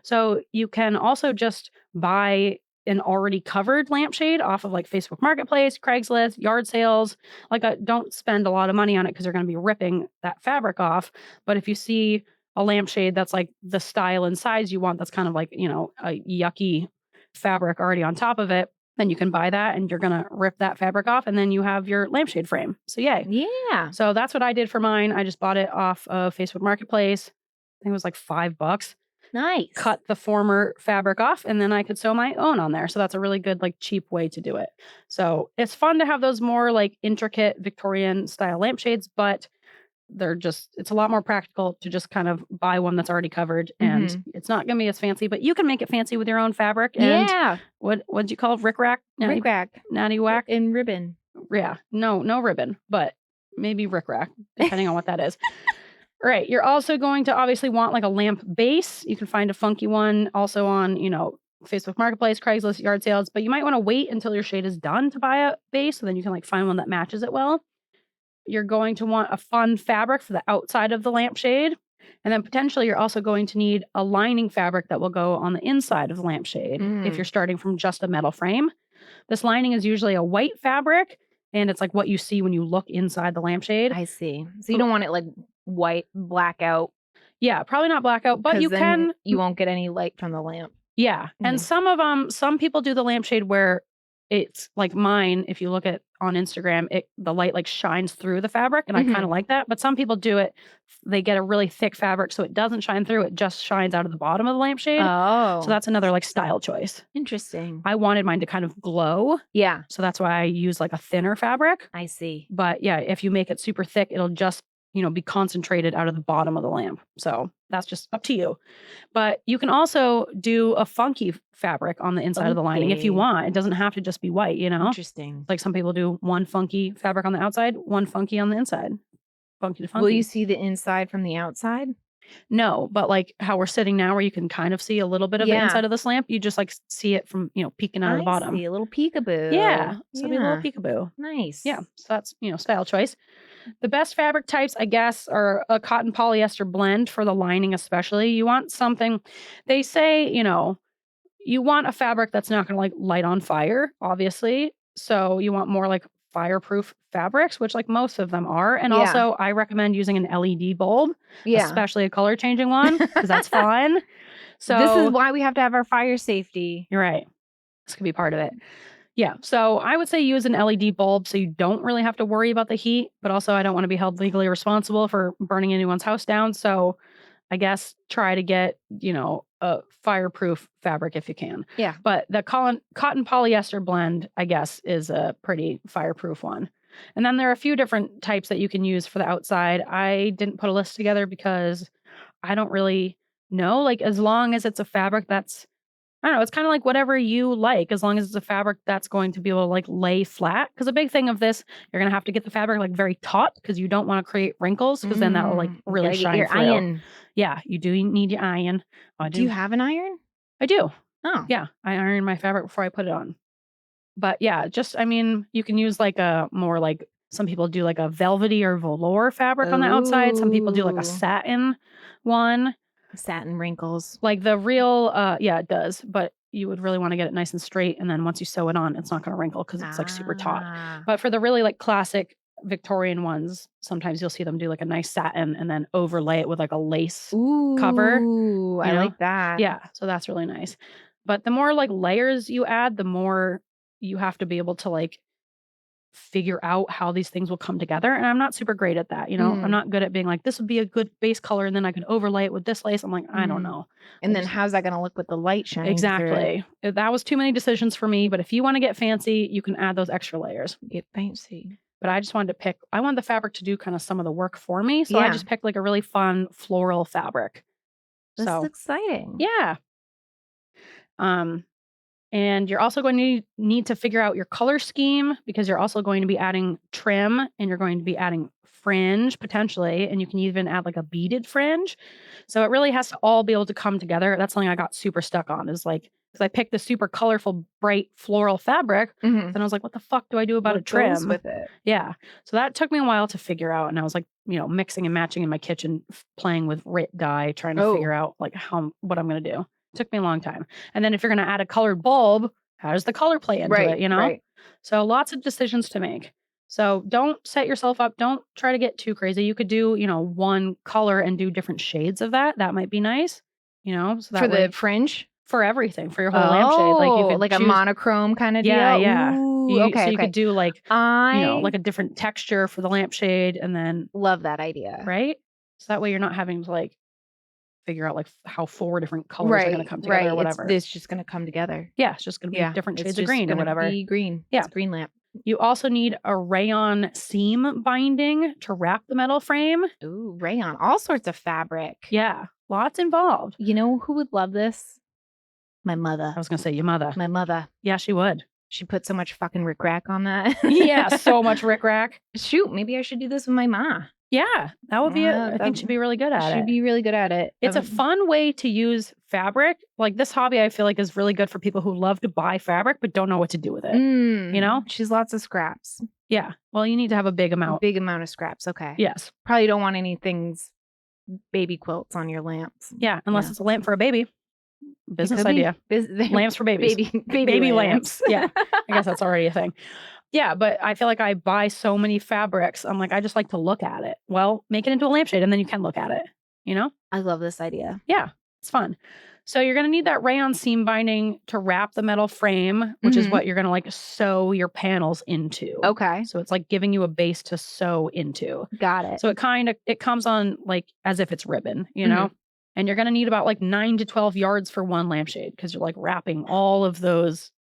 So you can also just buy an already covered lampshade off of like Facebook Marketplace, Craigslist, yard sales. Like, don't spend a lot of money on it because you're going to be ripping that fabric off. But if you see a lampshade that's like the style and size you want, that's kind of like, you know, a yucky fabric already on top of it, then you can buy that and you're going to rip that fabric off and then you have your lampshade frame. So yay. Yeah. So that's what I did for mine. I just bought it off of Facebook Marketplace. I think it was like $5. Nice. Cut the former fabric off and then I could sew my own on there. So that's a really good, like, cheap way to do it. So it's fun to have those more like intricate Victorian style lampshades, but it's a lot more practical to just kind of buy one that's already covered, and it's not going to be as fancy, but you can make it fancy with your own fabric. And Yeah. what'd you call it? Rickrack? Rickrack. Natty whack? And ribbon. Yeah. No ribbon, but maybe rickrack, depending on what that is. All right. You're also going to obviously want like a lamp base. You can find a funky one also on, you know, Facebook Marketplace, Craigslist, yard sales, but you might want to wait until your shade is done to buy a base, so then you can like find one that matches it well. You're going to want a fun fabric for the outside of the lampshade. And then potentially you're also going to need a lining fabric that will go on the inside of the lampshade if you're starting from just a metal frame. This lining is usually a white fabric, and it's like what you see when you look inside the lampshade. I see. So you don't want it like white, blackout. Yeah, probably not blackout, but you can. You won't get any light from the lamp. Yeah. And some people do the lampshade where it's like mine. If you look at on Instagram, the light like shines through the fabric, and I kind of like that. But some people do it. They get a really thick fabric so it doesn't shine through. It just shines out of the bottom of the lampshade. Oh. So that's another like style choice. Interesting. I wanted mine to kind of glow. Yeah. So that's why I use like a thinner fabric. I see. But yeah, if you make it super thick, it'll just, you know, be concentrated out of the bottom of the lamp. So that's just up to you. But you can also do a funky fabric on the inside of the lining if you want. It doesn't have to just be white, you know? Interesting. Like some people do one funky fabric on the outside, one funky on the inside. Funky to funky. Will you see the inside from the outside? No, but like how we're sitting now where you can kind of see a little bit of the inside of this lamp, you just like see it from, you know, peeking out of the bottom. See a little peekaboo. Yeah. So it'll be a little peekaboo. Nice. Yeah. So that's, you know, style choice. The best fabric types, I guess, are a cotton polyester blend for the lining, especially. You want something, they say, you know, you want a fabric that's not going to like light on fire, obviously. So you want more like fireproof fabrics, which like most of them are. And also I recommend using an LED bulb, especially a color changing one, because that's fun. So this is why we have to have our fire safety. You're right. This could be part of it. Yeah. So I would say use an LED bulb so you don't really have to worry about the heat, but also I don't want to be held legally responsible for burning anyone's house down. So I guess try to get, you know, a fireproof fabric if you can. Yeah. But the cotton polyester blend, I guess, is a pretty fireproof one. And then there are a few different types that you can use for the outside. I didn't put a list together because I don't really know. Like, as long as it's a fabric that's, I don't know, it's kind of like whatever you like, as long as it's a fabric that's going to be able to like lay flat. Because a big thing of this, you're going to have to get the fabric like very taut because you don't want to create wrinkles because then that will like really shine your through. Iron. Yeah, you do need your iron. Do you have an iron? I do. Oh. Yeah, I iron my fabric before I put it on. But yeah, just, I mean, you can use like a more like, some people do like a velvety or velour fabric on the outside. Some people do like a satin one. Satin wrinkles. Like the real, yeah, it does. But you would really want to get it nice and straight. And then once you sew it on, it's not going to wrinkle because it's like super taut. But for the really like classic Victorian ones, sometimes you'll see them do like a nice satin and then overlay it with like a lace cover. Ooh, I like that. Yeah, so that's really nice. But the more like layers you add, the more you have to be able to like figure out how these things will come together. And I'm not super great at that. You know, I'm not good at being like, this would be a good base color and then I can overlay it with this lace. I'm like, I don't know. And then how's that going to look with the light shining Exactly. That was too many decisions for me. But if you want to get fancy, you can add those extra layers. Get fancy. But I just wanted to I wanted the fabric to do kind of some of the work for me. So I just picked like a really fun floral fabric. This is exciting. Yeah. And you're also going to need to figure out your color scheme because you're also going to be adding trim and you're going to be adding fringe potentially. And you can even add like a beaded fringe. So it really has to all be able to come together. That's something I got super stuck on is like, because I picked the super colorful, bright floral fabric. And I was like, what the fuck do I do about a trim? With it? Yeah. So that took me a while to figure out. And I was like, you know, mixing and matching in my kitchen, playing with Rit dye, trying to figure out like what I'm going to do. Took me a long time. And then if you're going to add a colored bulb, How does the color play into Right, it, you know? right. So lots of decisions to make. So don't set yourself up. Don't try to get too crazy. You could do, one color and do different shades of that. That might be nice, so that For way the fringe? for everything, for your whole lampshade. Like you could like a choose, monochrome kind of yeah, deal? yeah. Ooh, So okay, you could do like, I like a different texture for the lampshade and then, love that idea. right? So that way you're not having to like figure out like how 4 different colors are going to come together or whatever. It's just going to come together. Yeah, it's just going to be different it's shades of just green or gonna whatever. Be green. Yeah. It's green lamp. You also need a rayon seam binding to wrap the metal frame. Ooh, rayon. All sorts of fabric. Yeah, lots involved. You know who would love this? My mother. I was going to say your mother. My mother. Yeah, she would. She put so much fucking rickrack on that. Yeah, so much rickrack. Shoot, maybe I should do this with my ma. Yeah, that would be, I think she'd be really good at it. She'd be really good at it. It's a fun way to use fabric. Like this hobby, I feel like is really good for people who love to buy fabric but don't know what to do with it. She's lots of scraps. Yeah. Well, you need to have a big amount. Big amount of scraps. Okay. Yes. Probably don't want any baby quilts on your lamps. Yeah, unless it's a lamp for a baby. Business idea. Lamps for babies. Baby lamps. Yeah. I guess that's already a thing. Yeah, but I feel like I buy so many fabrics. I'm like, I just like to look at it. Well, make it into a lampshade and then you can look at it, I love this idea. Yeah, it's fun. So you're going to need that rayon seam binding to wrap the metal frame, which is what you're going to like sew your panels into. Okay. So it's like giving you a base to sew into. Got it. So it comes on like as if it's ribbon, And you're going to need about like 9 to 12 yards for one lampshade because you're like wrapping all of those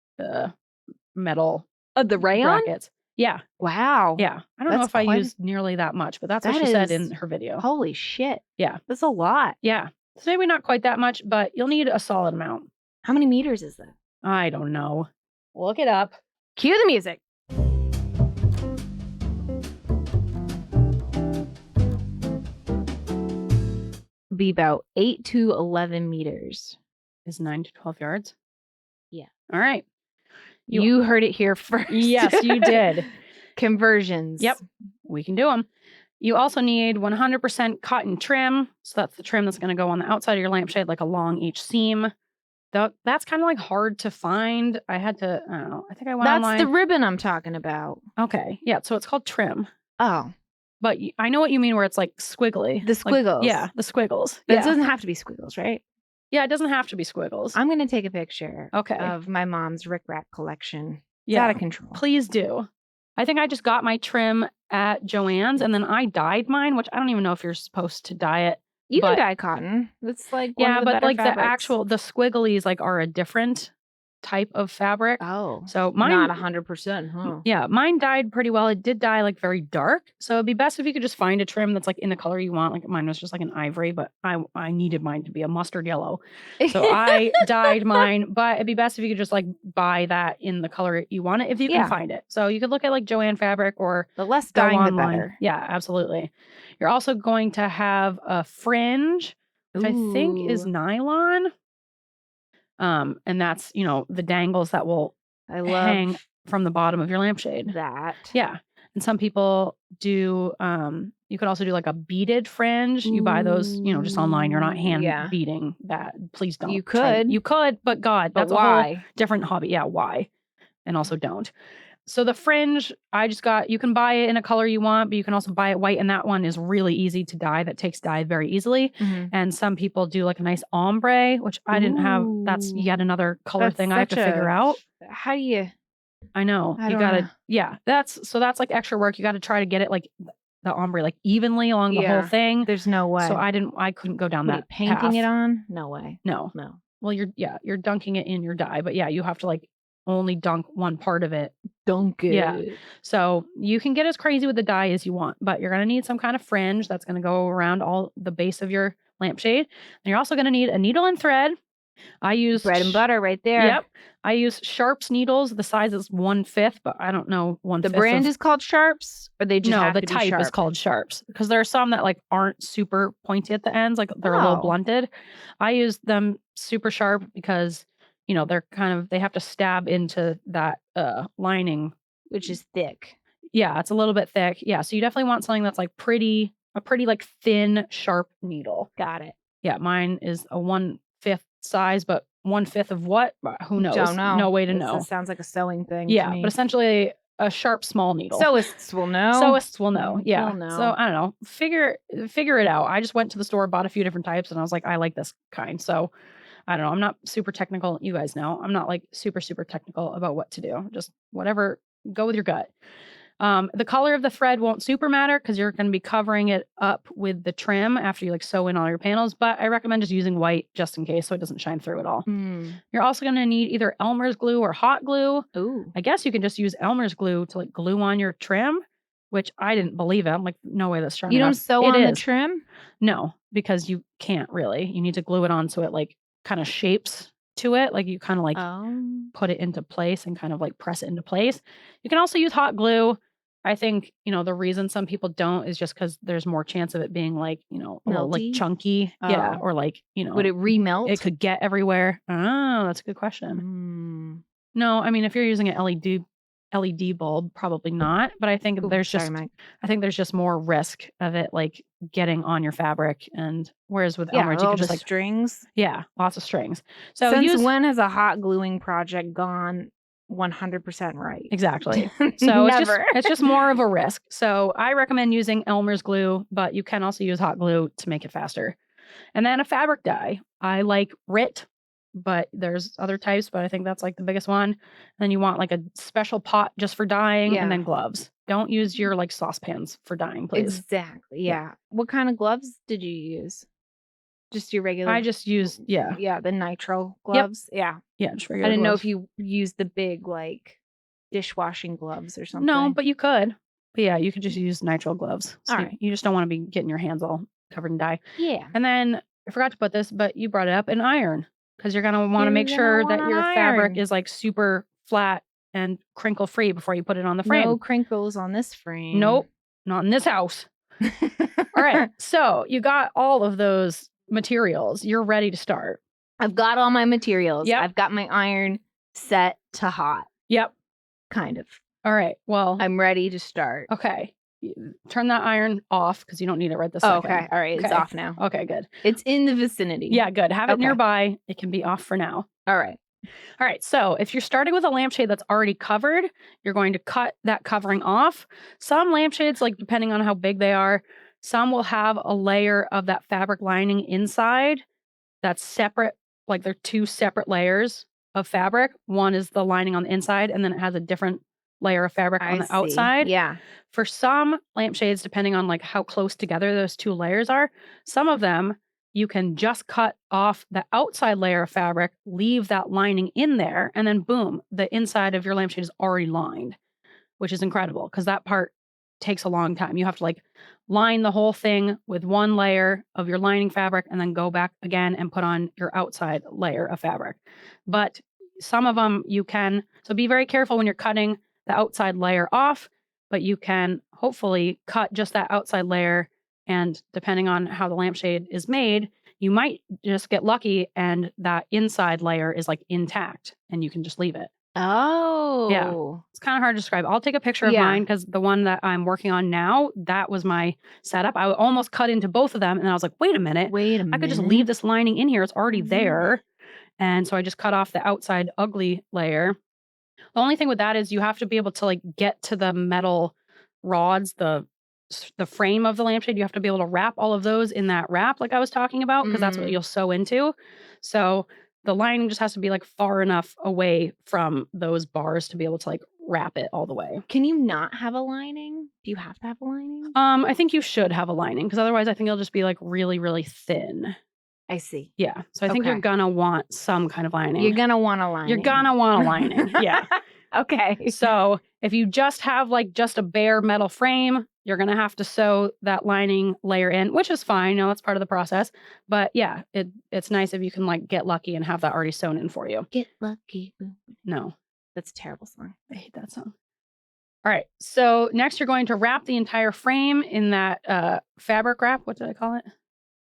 metal the rayon? brackets. Yeah. Wow. Yeah. I don't know if I used nearly that much, but that's what she said in her video. Holy shit. Yeah. That's a lot. Yeah. So maybe not quite that much, but you'll need a solid amount. How many meters is that? I don't know. Look it up. Cue the music. Be about 8 to 11 meters. Is 9 to 12 yards? Yeah. All right. You heard it here first. Yes, you did. Conversions. Yep. We can do them. You also need 100% cotton trim. So that's the trim that's going to go on the outside of your lampshade, like along each seam. That's kind of like hard to find. I had to, I don't know. I think I went online. That's the ribbon I'm talking about. Okay. Yeah. So it's called trim. Oh. But I know what you mean where it's like squiggly. The squiggles. Like, yeah. The squiggles. But it doesn't have to be squiggles, right? Yeah. It doesn't have to be squiggles. I'm going to take a picture okay. of my mom's rickrack collection. It's yeah. out of control. Please do. I think I just got my trim at Joann's and then I dyed mine, which I don't even know if you're supposed to dye it. You can dye cotton. It's like one of the but better like fabrics. the squigglies like are a different type of fabric. Oh, so mine not 100%, huh? Yeah, mine dyed pretty well. It did dye like very dark, so it'd be best if you could just find a trim that's like in the color you want. Like mine was just like an ivory, but I needed mine to be a mustard yellow, so I dyed mine. But it'd be best if you could just like buy that in the color you want it if you can find it. So you could look at like Joann fabric or the less dyeing the better. Yeah, absolutely. You're also going to have a fringe, which I think is nylon. And that's, the dangles that will hang from the bottom of your lampshade. That. Yeah. And some people do, you could also do like a beaded fringe. You buy those, just online. You're not hand beading that. Please don't. You could. You could, but God, that's why? A whole different hobby. Yeah, why? And also don't. So the fringe, you can buy it in a color you want, but you can also buy it white. And that one is really easy to dye. That takes dye very easily. Mm-hmm. And some people do like a nice ombre, which I didn't have. That's yet another color thing I have to figure out. How do you? I know. You gotta, that's like extra work. You got to try to get it like the ombre, like evenly along the whole thing. There's no way. So I couldn't go down that painting path. it on? No way. No. Well, you're dunking it in your dye, but you have to like only dunk one part of it. Dunk it. Yeah. So you can get as crazy with the dye as you want, but you're going to need some kind of fringe that's going to go around all the base of your lampshade. And you're also going to need a needle and thread. I use bread and butter right there. Yep. I use Sharps needles. The size is 1/5, but I don't know 1/5. The brand is called Sharps, or they just have the to be type sharp? Is called Sharps because there are some that like aren't super pointy at the ends, like they're a little blunted. I use them super sharp because they're they have to stab into that lining, which is thick. Yeah, it's a little bit thick. Yeah, so you definitely want something that's like a pretty like thin, sharp needle. Got it. Yeah, mine is a 1/5 size, but 1/5 of what? Who knows? Don't know. No way to This know. sounds like a sewing thing to Yeah, me. but essentially a sharp, small needle. Sewists will know. Sewists will know. Yeah. They'll know. So I don't know. Figure it out. I just went to the store, bought a few different types, and I was like, I like this kind. So I don't know. I'm not super technical. You guys know. I'm not like super technical about what to do. Just whatever. Go with your gut. The color of the thread won't super matter because you're going to be covering it up with the trim after you like sew in all your panels. But I recommend just using white just in case so it doesn't shine through at all. You're also going to need either Elmer's glue or hot glue. Ooh. I guess you can just use Elmer's glue to like glue on your trim, which I didn't believe it. I'm like, no way that's strong You don't enough. sew It on the is. trim? No, because you can't really. You need to glue it on so it like kind of shapes to it. Like you kind of like put it into place and kind of like press it into place. You can also use hot glue. I think, the reason some people don't is just because there's more chance of it being like, a little like Melty? chunky. Yeah. Oh. Or like, Would it remelt? it could get everywhere. Oh, that's a good question. No, I mean, if you're using an LED bulb, probably not. But I think there's just more risk of it like getting on your fabric. And whereas with Elmer's, you all can just the like strings. Yeah, lots of strings. So Since when has a hot gluing project gone 100% right? Exactly. So Never. it's just more of a risk. So I recommend using Elmer's glue, but you can also use hot glue to make it faster. And then a fabric dye. I like RIT, but there's other types, but I think that's like the biggest one. Then you want like a special pot just for dyeing and then gloves. Don't use your like saucepans for dyeing, please. Exactly. Yeah. What kind of gloves did you use? Just your regular? I just used, the nitro gloves. Yep. Yeah, just regular I didn't know gloves. if you used the big like dishwashing gloves or something. No, but you could. But yeah, you could just use nitrile gloves. So All right. You just don't want to be getting your hands all covered in dye. Yeah. And then I forgot to put this, but you brought it up, an iron. Because you're going to want to make sure that your fabric is like super flat and crinkle free before you put it on the frame. No crinkles on this frame. Nope. Not in this house. All right. So you got all of those materials. You're ready to start. I've got all my materials. Yep. I've got my iron set to hot. Yep. Kind of. All right. Well, I'm ready to start. Okay. Turn that iron off because you don't need it right this second. Okay. All right. It's off now. Okay, good. It's in the vicinity. Yeah, good. Have it nearby. It can be off for now. All right. All right. So if you're starting with a lampshade that's already covered, you're going to cut that covering off. Some lampshades, like depending on how big they are, some will have a layer of that fabric lining inside that's separate. Like they're two separate layers of fabric. One is the lining on the inside, and then it has a different layer of fabric on the outside. Yeah. For some lampshades, depending on like how close together those two layers are, some of them you can just cut off the outside layer of fabric, leave that lining in there, and then boom, the inside of your lampshade is already lined, which is incredible because that part takes a long time. You have to like line the whole thing with one layer of your lining fabric and then go back again and put on your outside layer of fabric. But some of them you can, so be very careful when you're cutting the outside layer off, but you can hopefully cut just that outside layer. And depending on how the lampshade is made, you might just get lucky and that inside layer is like intact and you can just leave it. Oh. Yeah. It's kind of hard to describe. I'll take a picture of mine because the one that I'm working on now, that was my setup. I almost cut into both of them and I was like, wait a minute. I could just leave this lining in here. It's already there. And so I just cut off the outside ugly layer. The only thing with that is you have to be able to like get to the metal rods, the frame of the lampshade. You have to be able to wrap all of those in that wrap like I was talking about because that's what you'll sew into. So the lining just has to be like far enough away from those bars to be able to like wrap it all the way. Can you not have a lining? Do you have to have a lining? I think you should have a lining because otherwise I think it'll just be like really, really thin. I see. Yeah. So I think you're going to want some kind of lining. You're going to want a lining. You're going to want a lining. Yeah. Okay. So if you just have like just a bare metal frame, you're going to have to sew that lining layer in, which is fine. That's part of the process. But yeah, it's nice if you can like get lucky and have that already sewn in for you. Get lucky. No. That's a terrible song. I hate that song. All right. So next you're going to wrap the entire frame in that fabric wrap. What did I call it?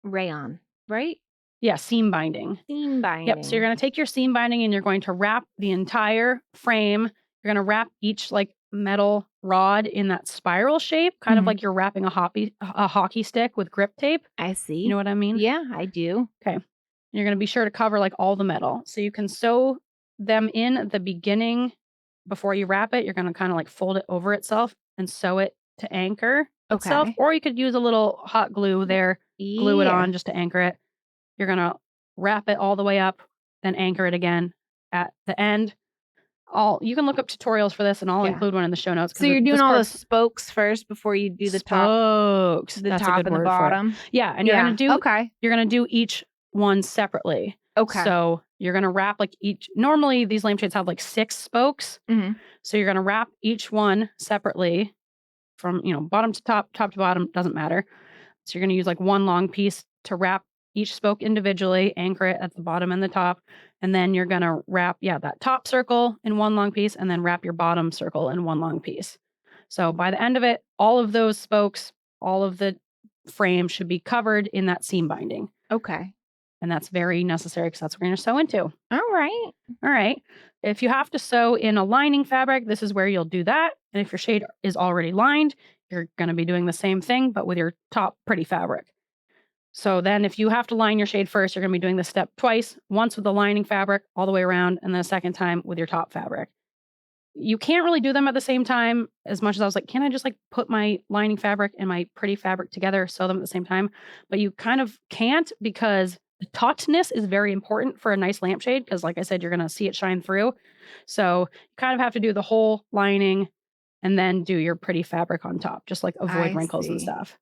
Rayon, right? Yeah, seam binding. Seam binding. Yep. So you're going to take your seam binding and you're going to wrap the entire frame. You're going to wrap each like metal rod in that spiral shape, kind of like you're wrapping a hockey stick with grip tape. I see. You know what I mean? Yeah, I do. Okay. You're going to be sure to cover like all the metal. So you can sew them in at the beginning before you wrap it. You're going to kind of like fold it over itself and sew it to anchor itself. Okay. Or you could use a little hot glue there, glue it Yeah. on just to anchor it. You're going to wrap it all the way up, then anchor it again at the end. You can look up tutorials for this, and I'll Yeah. include one in the show notes. So you're doing all the spokes first before you do the top, spokes. the That's a top good and the word for it. bottom. Yeah, and you're Yeah. gonna do Okay. you're gonna do each one separately. Okay. So you're gonna wrap like each. Normally these lampshades have like 6 spokes. Mhm. So you're gonna wrap each one separately, from bottom to top, top to bottom, doesn't matter. So you're gonna use like one long piece to wrap each spoke individually, anchor it at the bottom and the top, and then you're going to wrap, that top circle in one long piece, and then wrap your bottom circle in one long piece. So by the end of it, all of those spokes, all of the frame should be covered in that seam binding. Okay. And that's very necessary because that's what we're going to sew into. All right. All right. If you have to sew in a lining fabric, this is where you'll do that. And if your shade is already lined, you're going to be doing the same thing, but with your top pretty fabric. So then if you have to line your shade first, you're going to be doing this step twice, once with the lining fabric all the way around, and then a second time with your top fabric. You can't really do them at the same time. As much as I was like, can I just like put my lining fabric and my pretty fabric together, sew them at the same time? But you kind of can't, because the tautness is very important for a nice lampshade, because like I said, you're going to see it shine through. So you kind of have to do the whole lining and then do your pretty fabric on top, just like avoid wrinkles and stuff.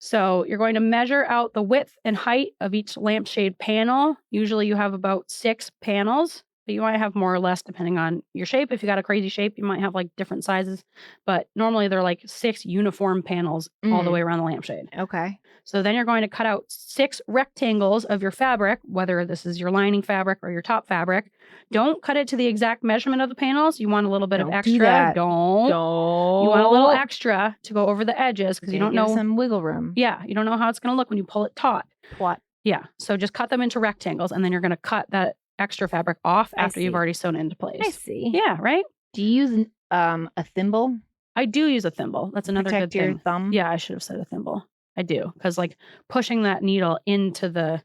So you're going to measure out the width and height of each lampshade panel. Usually you have about 6 panels, but you might have more or less depending on your shape. If you got a crazy shape, you might have like different sizes, but normally they're like 6 uniform panels all the way around the lampshade. Okay. So then you're going to cut out 6 rectangles of your fabric, whether this is your lining fabric or your top fabric. Don't cut it to the exact measurement of the panels. You want a little bit of extra. Do that. Don't. You want a little extra to go over the edges, because you don't know. Some wiggle room. Yeah, you don't know how it's going to look when you pull it taut. What? Yeah, so just cut them into rectangles, and then you're going to cut that extra fabric off after you've already sewn it into place. I see. Yeah, right? Do you use a thimble? I do use a thimble. That's another Protect good thing. your thumb? Yeah, I should have said a thimble. I do, because like pushing that needle into the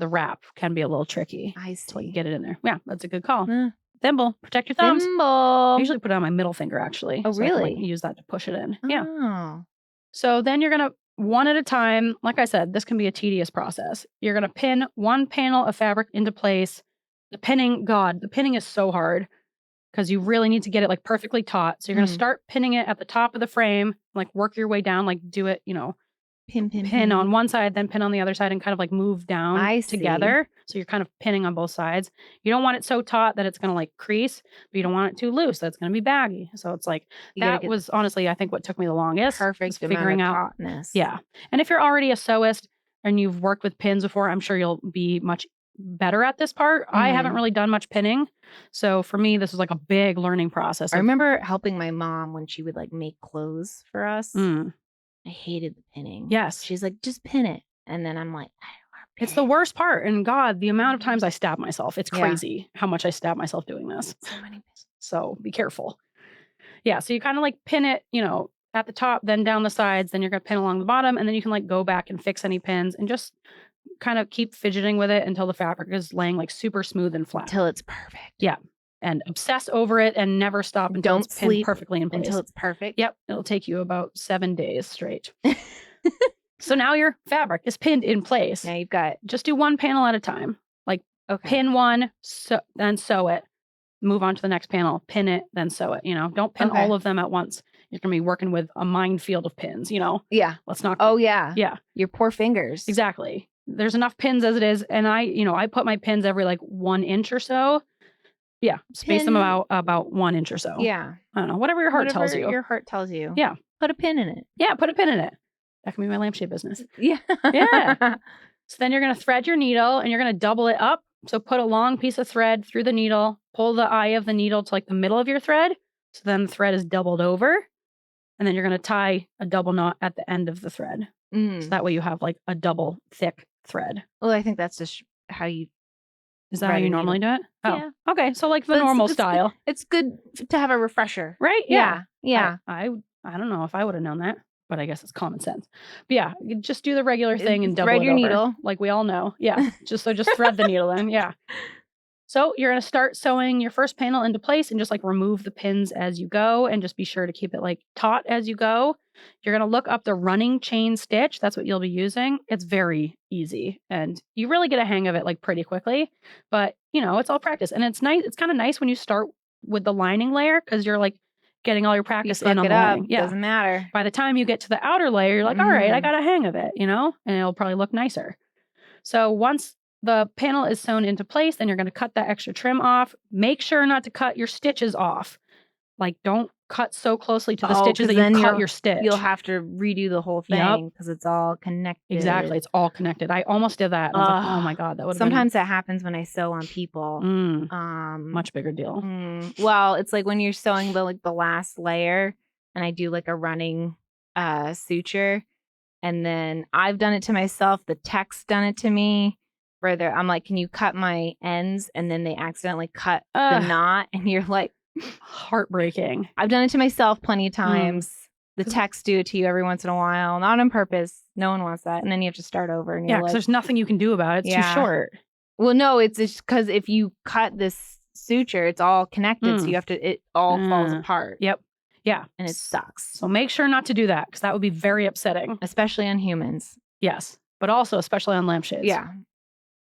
wrap can be a little tricky. I see. To like get it in there. Yeah, that's a good call. Thimble, protect your thumbs. Thimble. I usually put it on my middle finger, actually. Oh, so I can, really? use that to push it in. Yeah. Oh. So then you're going to, one at a time, like I said, this can be a tedious process. You're going to pin one panel of fabric into place. The pinning is so hard, because you really need to get it like perfectly taut. So you're going to start pinning it at the top of the frame, like work your way down, like do it, pin on one side, then pin on the other side, and kind of like move down together. So you're kind of pinning on both sides. You don't want it so taut that it's going to like crease, but you don't want it too loose that's going to be baggy. So it's like, that was honestly, I think, what took me the longest. Perfect figuring out tautness. Yeah. And if you're already a sewist and you've worked with pins before, I'm sure you'll be much better at this part. I haven't really done much pinning. So for me, this was like a big learning process. I remember helping my mom when she would like make clothes for us. I hated the pinning. Yes. She's like, just pin it. And then I'm like, I don't want to pin It's the worst part. And God, the amount of times I stab myself. It's crazy how much I stab myself doing this. So many pins. So be careful. Yeah. So you kind of like pin it, at the top, then down the sides, then you're going to pin along the bottom. And then you can like go back and fix any pins and just kind of keep fidgeting with it until the fabric is laying like super smooth and flat. Until it's perfect. Yeah. And obsess over it and never stop until it's pinned perfectly in place. Until it's perfect. Yep. It'll take you about 7 days straight. So now your fabric is pinned in place. Now you've got, just do one panel at a time. Like pin one, then sew it. Move on to the next panel, pin it, then sew it. Don't pin all of them at once. You're going to be working with a minefield of pins, Yeah. Let's not. Oh, yeah. Yeah. Your poor fingers. Exactly. There's enough pins as it is. And I put my pins every like 1 inch or so. Yeah. Space them about 1 inch or so. Yeah. I don't know. Whatever your heart tells you. Your heart tells you. Yeah. Put a pin in it. Yeah. Put a pin in it. That can be my lampshade business. Yeah. Yeah. So then you're going to thread your needle and you're going to double it up. So put a long piece of thread through the needle, pull the eye of the needle to like the middle of your thread. So then the thread is doubled over. And then you're going to tie a double knot at the end of the thread. So that way you have like a double thick thread. Well, I think that's just how you. Is that how you normally do it? Oh, yeah. Okay. So like the normal style. It's good to have a refresher. Right? Yeah. Yeah. I don't know if I would have known that. but I guess it's common sense. But yeah, you just do the regular thing and double Thread it your over, needle. like we all know. Yeah, just thread the needle in. Yeah. So you're going to start sewing your first panel into place and just like remove the pins as you go, and just be sure to keep it like taut as you go. You're going to look up the running chain stitch. That's what you'll be using. It's very easy and you really get a hang of it like pretty quickly, but it's all practice, and it's nice. It's kind of nice when you start with the lining layer because you're like getting all your You practice fuck in on it the up. lining. Yeah. Doesn't matter. By the time you get to the outer layer, you're like, all right, I Mhm. got a hang of it, and it'll probably look nicer. So once the panel is sewn into place, then you're going to cut that extra trim off. Make sure not to cut your stitches off. Like, don't cut so closely to the stitches 'cause that you then cut your stitch. You'll have to redo the whole Yep. thing because it's all connected. Exactly. It's all connected. I almost did that. And I was like, oh my God, that would have Sometimes that happens when I sew on people. been much bigger deal. Well, it's like when you're sewing the last layer, and I do like a running suture, and then I've done it to myself. The tech's done it to me. Where I'm like, can you cut my ends? And then they accidentally cut the knot, and you're like, heartbreaking. I've done it to myself plenty of times. The techs do it to you every once in a while, not on purpose. No one wants that, and then you have to start over. And Yeah, you're because like, there's nothing you can do about it. It's too short. Well, no, it's because if you cut this suture, it's all connected, so you have to. It all falls apart. Yep. Yeah, and it sucks. So make sure not to do that because that would be very upsetting, especially on humans. Yes, but also especially on lampshades. Yeah.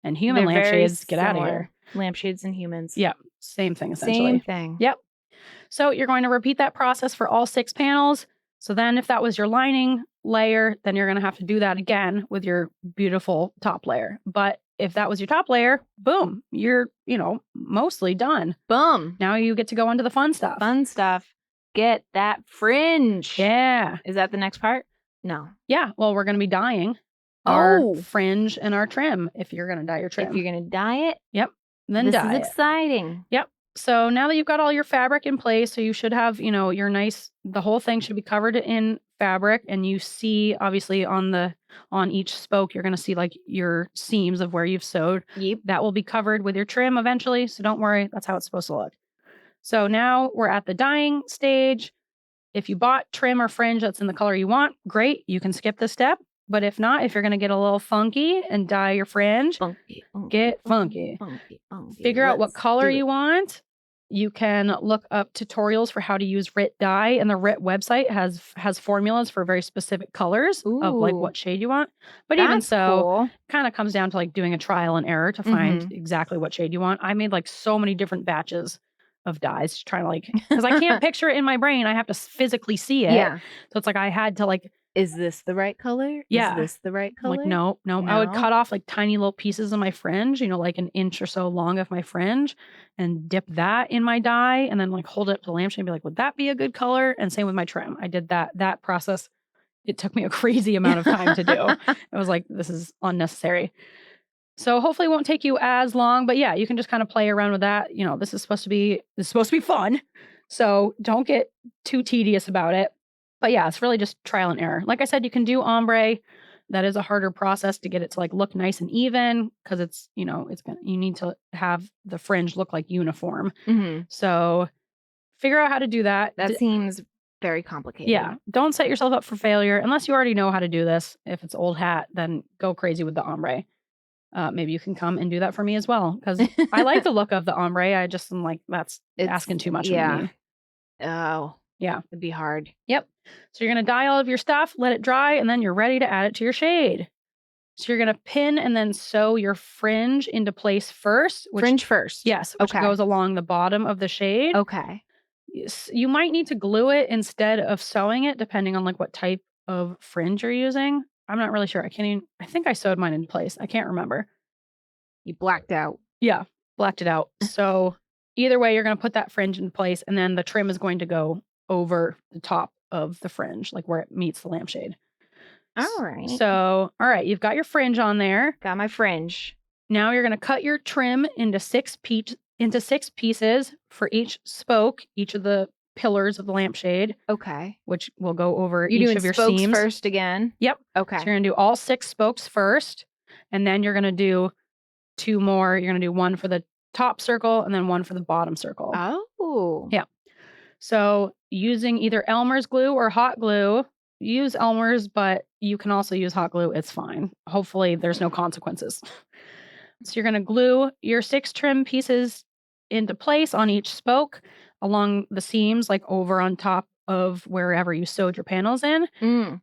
And human lampshades, get out of here. Lampshades and humans. Yep. Same thing, essentially. Same thing. Yep. So you're going to repeat that process for all 6 panels. So then if that was your lining layer, then you're going to have to do that again with your beautiful top layer. But if that was your top layer, boom, you're, mostly done. Boom. Now you get to go into the fun stuff. Fun stuff. Get that fringe. Yeah. Is that the next part? No. Yeah. Well, we're going to be dyeing our fringe and our trim if you're going to dye your trim. If you're going to dye it? Yep. Then this dye is exciting. Yep. So now that you've got all your fabric in place, so you should have, your the whole thing should be covered in fabric, and you see obviously on each spoke, you're going to see like your seams of where you've sewed. Yep. That will be covered with your trim eventually. So don't worry. That's how it's supposed to look. So now we're at the dyeing stage. If you bought trim or fringe that's in the color you want, great. You can skip this step. But if not, if you're going to get a little funky and dye your fringe, get funky. Figure out what color you want. You can look up tutorials for how to use RIT dye, and the RIT website has formulas for very specific colors of like what shade you want. But even so, kind of comes down to like doing a trial and error to find exactly what shade you want. I made like so many different batches of dyes trying to like, because I can't picture it in my brain. I have to physically see it. Yeah. So it's like I had to like, is this the right color? Yeah. Is this the right color? Like, no. I would cut off like tiny little pieces of my fringe, like an inch or so long of my fringe, and dip that in my dye, and then like hold it up to the lampshade and be like, would that be a good color? And same with my trim. I did that process. It took me a crazy amount of time to do. I was like, this is unnecessary. So hopefully it won't take you as long, but yeah, you can just kind of play around with that. This is supposed to be fun. So don't get too tedious about it. But yeah, it's really just trial and error. Like I said, you can do ombre. That is a harder process to get it to like look nice and even, because it's, you need to have the fringe look like uniform. Mm-hmm. So figure out how to do that. That seems very complicated. Yeah. Don't set yourself up for failure unless you already know how to do this. If it's old hat, then go crazy with the ombre. Maybe you can come and do that for me as well, because I like the look of the ombre. I just am like, it's asking too much of me. Oh. Yeah. It'd be hard. Yep. So you're going to dye all of your stuff, let it dry, and then you're ready to add it to your shade. So you're going to pin and then sew your fringe into place first. Fringe first? Yes. Which goes along the bottom of the shade. Okay. You might need to glue it instead of sewing it, depending on like what type of fringe you're using. I'm not really sure. I think I sewed mine in place. I can't remember. You blacked out. Yeah. Blacked it out. So either way, you're going to put that fringe in place, and then the trim is going to go over the top of the fringe, like where it meets the lampshade. All right. So, all right, you've got your fringe on there. Got my fringe. Now you're going to cut your trim into 6 pieces for each spoke, each of the pillars of the lampshade. Okay. Which will go over each of your spokes seams first again. Yep. Okay. So you're going to do all 6 spokes first, and then you're going to do 2 more. You're going to do 1 for the top circle and then 1 for the bottom circle. Oh. Yeah. So using either Elmer's glue or hot glue, use Elmer's, but you can also use hot glue. It's fine. Hopefully there's no consequences. So you're going to glue your 6 trim pieces into place on each spoke along the seams, like over on top of wherever you sewed your panels in.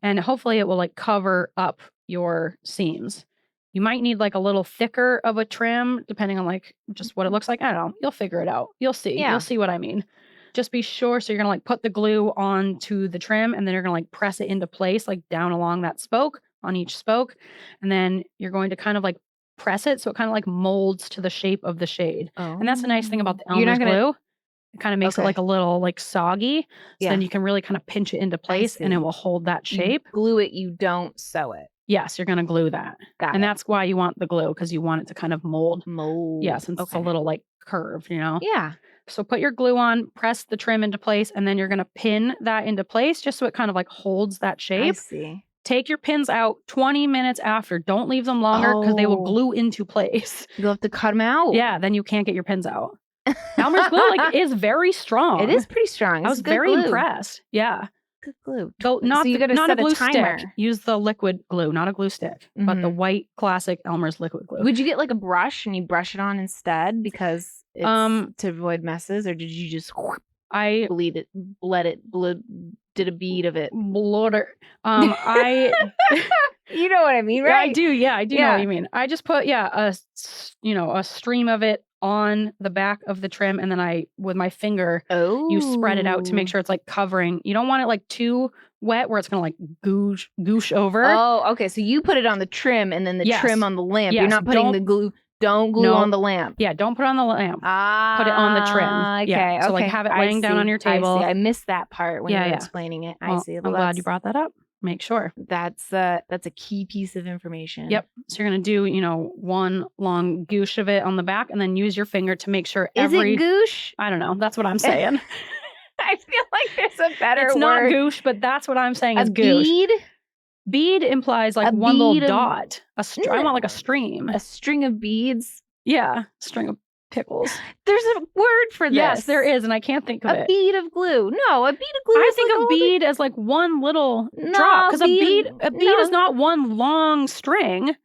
And hopefully it will like cover up your seams. You might need like a little thicker of a trim, depending on like just what it looks like. I don't know. You'll figure it out. You'll see. Yeah. You'll see what I mean. Just be sure. So you're going to like put the glue onto the trim and then you're going to like press it into place, like down along that spoke on each spoke. And then you're going to kind of like press it so it kind of like molds to the shape of the shade. And that's the nice thing about the Elmer's glue. It kind of makes it like a little like soggy. So then you can really kind of pinch it into place and it will hold that shape. You glue it, you don't sew it. Yes, you're going to glue that. And that's why you want the glue, because you want it to kind of mold. Yeah, since it's a little like curved, you know? Yeah. So put your glue on, press the trim into place, and then you're going to pin that into place just so it kind of like holds that shape. I see. Take your pins out 20 minutes after. Don't leave them longer because they will glue into place. You'll have to cut them out. Yeah, then you can't get your pins out. Elmer's glue like is very strong. It is pretty strong. I was very impressed. Yeah. Good glue. So not you gotta not set a glue timer. stick. Use the liquid glue, not a glue stick, but the white classic Elmer's liquid glue. Would you get like a brush and you brush it on instead because it's to avoid messes, or did you just did a bead of it? Bloater. I You know what I mean, right? Yeah, I do. Yeah, I do know what you mean. I just put a stream of it on the back of the trim, and then with my finger, you spread it out to make sure it's like covering. You don't want it like too wet where it's gonna like goosh over. Oh, okay. So you put it on the trim and then the trim on the lamp. You're not putting the glue. Don't glue on the lamp. Yeah, don't put it on the lamp. Put it on the trim. Okay. Yeah. So like have it laying down on your table. I missed that part when you were explaining it. I see. I'm glad you brought that up. Make sure. That's a key piece of information. Yep. So you're going to do, one long goosh of it on the back and then use your finger to make sure Is it goosh? I don't know. That's what I'm saying. I feel like there's a better It's word. not goosh, but that's what I'm saying is goosh. Bead? Bead implies like one little dot. I want like a stream. A string of beads? Yeah. String of pickles. There's a word for this. Yes, there is, and I can't think of it. A bead of glue. No, a bead of glue. I think of bead as like one little drop, because a bead is not one long string.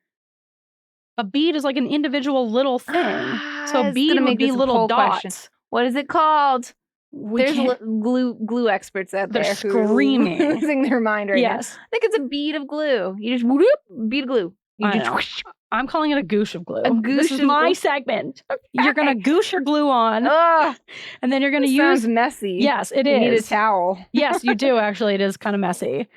A bead is like an individual little thing. So a bead would be little dots. Question. What is it called? There's glue experts out there. They're screaming, losing their mind right now. I think it's a bead of glue. You just bead of glue. I'm calling it a goosh of glue. A goosh this is my segment. Okay. You're going to goosh your glue on. And then you're going to use... Sounds messy. Yes, it is. You need a towel. Yes, you do. Actually, it is kind of messy.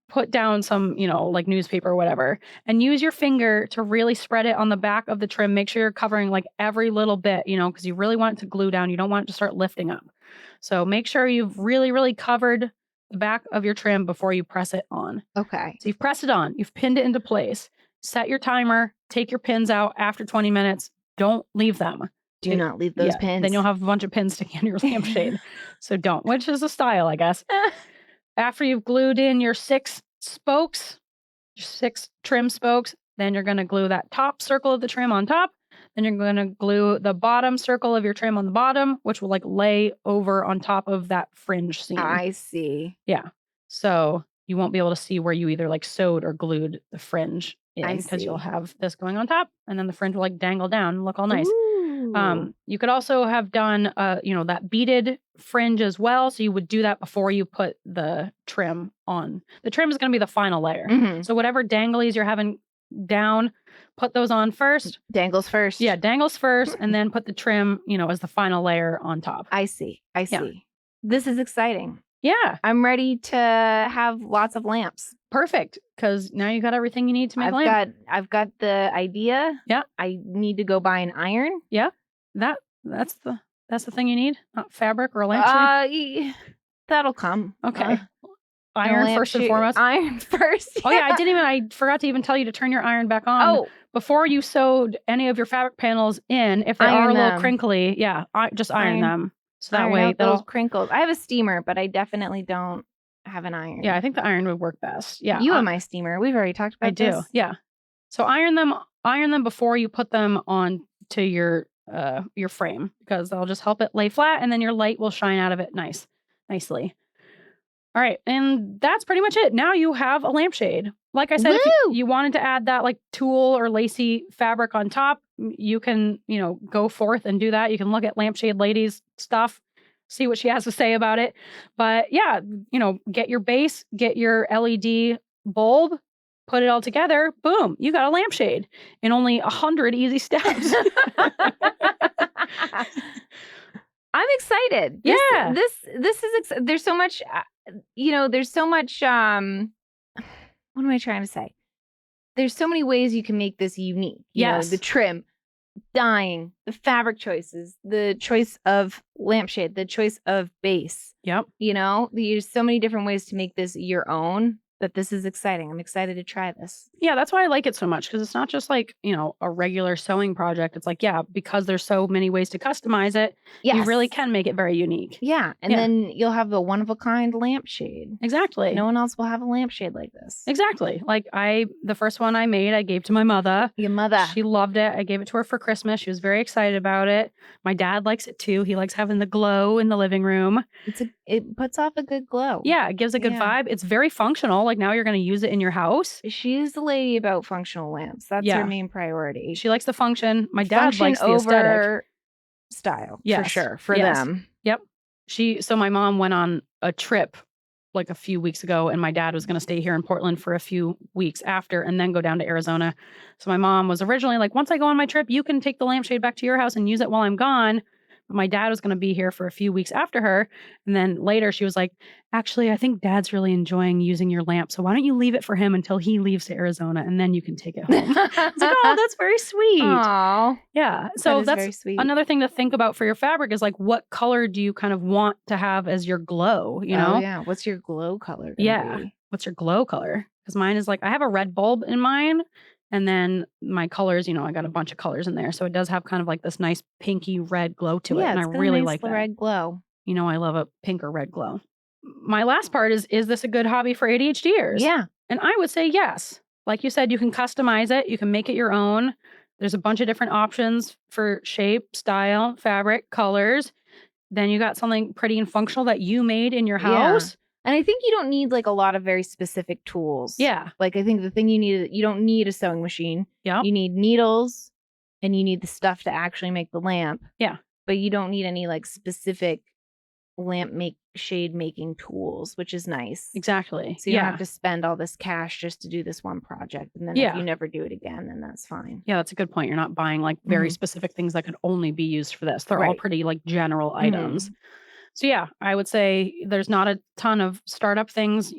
Put down some, like newspaper or whatever. And use your finger to really spread it on the back of the trim. Make sure you're covering like every little bit, because you really want it to glue down. You don't want it to start lifting up. So make sure you've really, really covered the back of your trim before you press it on. Okay. So you've pressed it on. You've pinned it into place. Set your timer. Take your pins out after 20 minutes. Don't leave them. Do not leave those pins. Then you'll have a bunch of pins sticking in your lampshade. So don't, which is a style, I guess. After you've glued in your 6 spokes, your 6 trim spokes, then you're going to glue that top circle of the trim on top. Then you're going to glue the bottom circle of your trim on the bottom, which will like lay over on top of that fringe seam. I see. Yeah. So you won't be able to see where you either like sewed or glued the fringe in, because you'll have this going on top, and then the fringe will like dangle down and look all nice. Ooh. You could also have done, that beaded fringe as well. So you would do that before you put the trim on. The trim is going to be the final layer. Mm-hmm. So whatever danglies you're having down, put those on first. Dangles first. Yeah, dangles first, and then put the trim, as the final layer on top. I see. This is exciting. Yeah. I'm ready to have lots of lamps. Perfect, because now you got everything you need to make a lamp. I've got the idea. Yeah. I need to go buy an iron. Yeah. That's the thing you need, not fabric or a lampshade. That'll come. Okay. Iron first and foremost. Iron first. Yeah. Oh yeah, I forgot to even tell you to turn your iron back on before you sewed any of your fabric panels in. If they are a little crinkly, just iron them. So that way those crinkles. I have a steamer, but I definitely don't have an iron. Yeah, I think the iron would work best. Yeah. You have my steamer. We've already talked about this. I do. Yeah. So iron them before you put them on to your frame, because they'll just help it lay flat, and then your light will shine out of it nicely. All All right. And that's pretty much it. Now you have a lampshade. Like I said, if you wanted to add that like tulle or lacy fabric on top, you can, go forth and do that. You can look at Lampshade Lady's stuff, see what she has to say about it. But yeah, get your base, get your LED bulb, put it all together. Boom, you got a lampshade in only 100 easy steps. I'm excited. Yeah. This is, there's so much, there's so much, what am I trying to say? There's so many ways you can make this unique. Yes. The trim, dyeing, the fabric choices, the choice of lampshade, the choice of base. Yep. There's so many different ways to make this your own. But this is exciting. I'm excited to try this. Yeah, that's why I like it so much, because it's not just like, a regular sewing project. It's like, yeah, because there's so many ways to customize it, you really can make it very unique. Yeah. And then you'll have the one-of-a-kind lampshade. Exactly. No one else will have a lampshade like this. Exactly. Like the first one I made, I gave to my mother. Your mother. She loved it. I gave it to her for Christmas. She was very excited about it. My dad likes it too. He likes having the glow in the living room. It puts off a good glow. Yeah, it gives a good vibe. It's very functional. Like now you're going to use it in your house. She's the lady about functional lamps. That's her main priority. She likes the function. My dad likes the aesthetic. Style, yes. for sure, for them. Yep. So my mom went on a trip like a few weeks ago, and my dad was going to stay here in Portland for a few weeks after and then go down to Arizona. So my mom was originally like, once I go on my trip, you can take the lampshade back to your house and use it while I'm gone. But my dad was going to be here for a few weeks after her. And then later she was like, actually, I think Dad's really enjoying using your lamp. So why don't you leave it for him until he leaves to Arizona and then you can take it home. I was like, oh, that's very sweet. Aww. Yeah. So that's very sweet. Another thing to think about for your fabric is like, what color do you kind of want to have as your glow, Oh, yeah. What's your glow color? Be? What's your glow color? Because mine is like, I have a red bulb in mine. And then my colors, I got a bunch of colors in there. So it does have kind of like this nice pinky red glow to it. And I really like that. Red glow. I love a pink or red glow. My last part is this a good hobby for ADHDers? Yeah. And I would say yes. Like you said, you can customize it. You can make it your own. There's a bunch of different options for shape, style, fabric, colors. Then you got something pretty and functional that you made in your house. Yeah. And I think you don't need like a lot of very specific tools. Yeah. Like I think the thing you don't need a sewing machine. Yeah. You need needles and you need the stuff to actually make the lamp. Yeah. But you don't need any like specific shade making tools, which is nice. Exactly. So you don't have to spend all this cash just to do this one project. And then if you never do it again, then that's fine. Yeah, that's a good point. You're not buying like very specific things that could only be used for this. They're all pretty like general items. So yeah, I would say there's not a ton of startup things,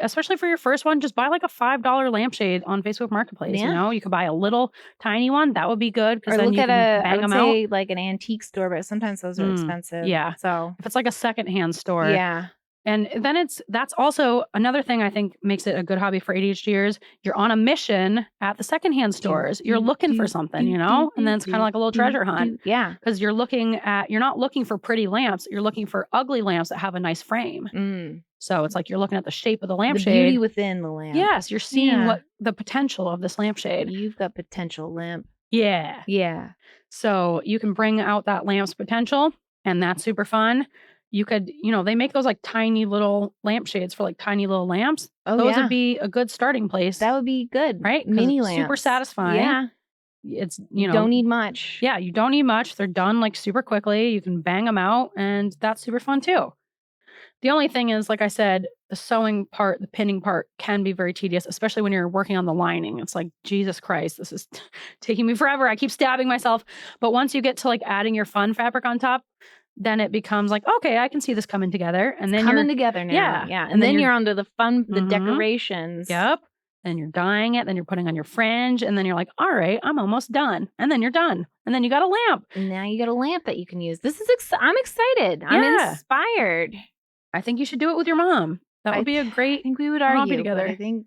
especially for your first one. Just buy like a $5 lampshade on Facebook Marketplace. Yeah. You could buy a little tiny one. That would be good because Or then look you at can bang them out. like an antique store, but sometimes those are expensive. Yeah. So if it's like a secondhand store. Yeah. And then that's also another thing I think makes it a good hobby for ADHDers. You're on a mission at the secondhand stores. You're looking for something, and then it's kind of like a little treasure hunt. Yeah. Because you're not looking for pretty lamps. You're looking for ugly lamps that have a nice frame. So it's like you're looking at the shape of the lampshade. The beauty within the lamp. Yes, you're seeing what the potential of this lampshade. You've got potential lamp. Yeah. Yeah. So you can bring out that lamp's potential, and that's super fun. You could, they make those like tiny little lampshades for like tiny little lamps. Oh, those would be a good starting place. That would be good. Right? Mini lamps. Super satisfying. Yeah. It's, you don't need much. Yeah, you don't need much. They're done like super quickly. You can bang them out, and that's super fun too. The only thing is, like I said, the sewing part, the pinning part can be very tedious, especially when you're working on the lining. It's like, Jesus Christ, this is taking me forever. I keep stabbing myself. But once you get to like adding your fun fabric on top, then it becomes like, okay, I can see this coming together. And then coming together now. Yeah. Yeah. And then you're onto the fun, the decorations. Yep. And you're dyeing it. Then you're putting on your fringe. And then you're like, all right, I'm almost done. And then you're done. And then you got a lamp. And now you got a lamp that you can use. This is, I'm excited. I'm inspired. I think you should do it with your mom. That would be a great I think we would argue together. But I think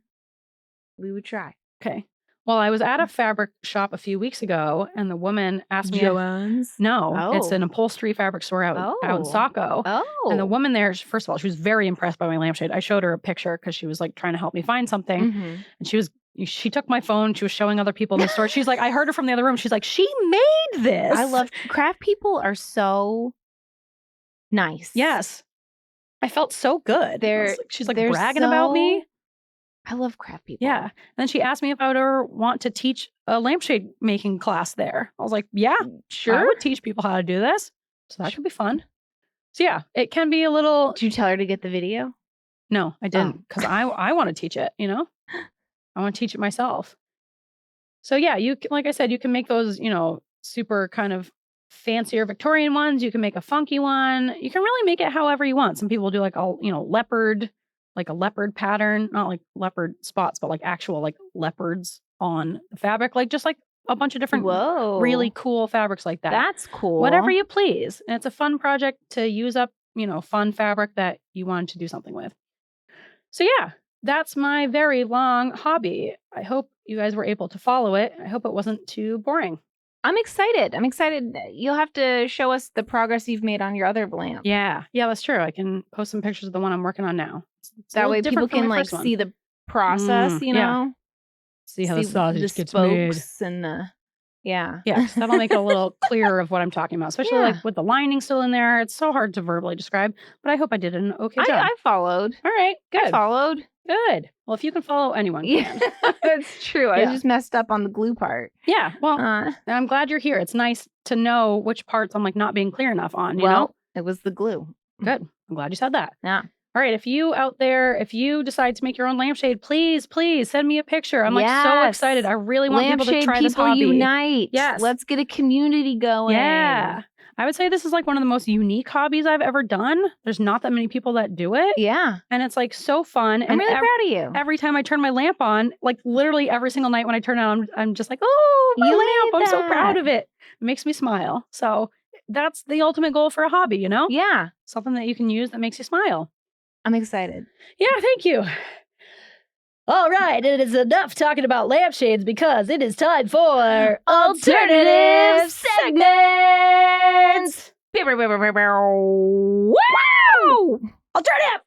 we would try. Okay. Well, I was at a fabric shop a few weeks ago, and the woman asked me. Joann's? No, it's an upholstery fabric store out in Saco. Oh. And the woman there, first of all, she was very impressed by my lampshade. I showed her a picture because she was like trying to help me find something. And she took my phone. She was showing other people in the store. She's like, I heard her from the other room. She's like, she made this. I love craft people are so nice. Yes. I felt so good. She's like they're bragging about me. I love craft people. Yeah. And then she asked me if I would ever want to teach a lampshade making class there. I was like, yeah, Sure. I would teach people how to do this. So that could be fun. So yeah, it can be a little. Did you tell her to get the video? No, I didn't, because I want to teach it, you know? I want to teach it myself. So yeah, like I said, you can make those, super kind of fancier Victorian ones. You can make a funky one. You can really make it however you want. Some people do like a leopard, like a leopard pattern, not like leopard spots, but like actual like leopards on the fabric, like just like a bunch of different really cool fabrics like that. That's cool. Whatever you please. And it's a fun project to use up, fun fabric that you wanted to do something with. So yeah, that's my very long hobby. I hope you guys were able to follow it. I hope it wasn't too boring. I'm excited. You'll have to show us the progress you've made on your other lamp. Yeah, that's true. I can post some pictures of the one I'm working on now. That way people can like see the process, Yeah. See how the sausage gets made. And yeah, that'll make it a little clearer of what I'm talking about, especially like with the lining still in there. It's so hard to verbally describe, but I hope I did an okay job. I followed. All right, good. I followed. Good. Well, if you can follow, anyone can. That's true. I was just messed up on the glue part. Yeah. Well, I'm glad you're here. It's nice to know which parts I'm like not being clear enough on. You know? It was the glue. Good. I'm glad you said that. Yeah. All right. If you out there, if you decide to make your own lampshade, please send me a picture. I'm like so excited. I really want people to try this hobby. Unite. Yes. Let's get a community going. Yeah. I would say this is like one of the most unique hobbies I've ever done. There's not that many people that do it. Yeah. And it's like so fun. I'm really proud of you. Every time I turn my lamp on, like literally every single night when I turn it on, I'm just like, oh, my lamp. I'm so proud of it. It makes me smile. So that's the ultimate goal for a hobby, Yeah. Something that you can use that makes you smile. I'm excited. Yeah, thank you. All right, it is enough talking about lampshades because it is time for alternative segments. Wow! Alternative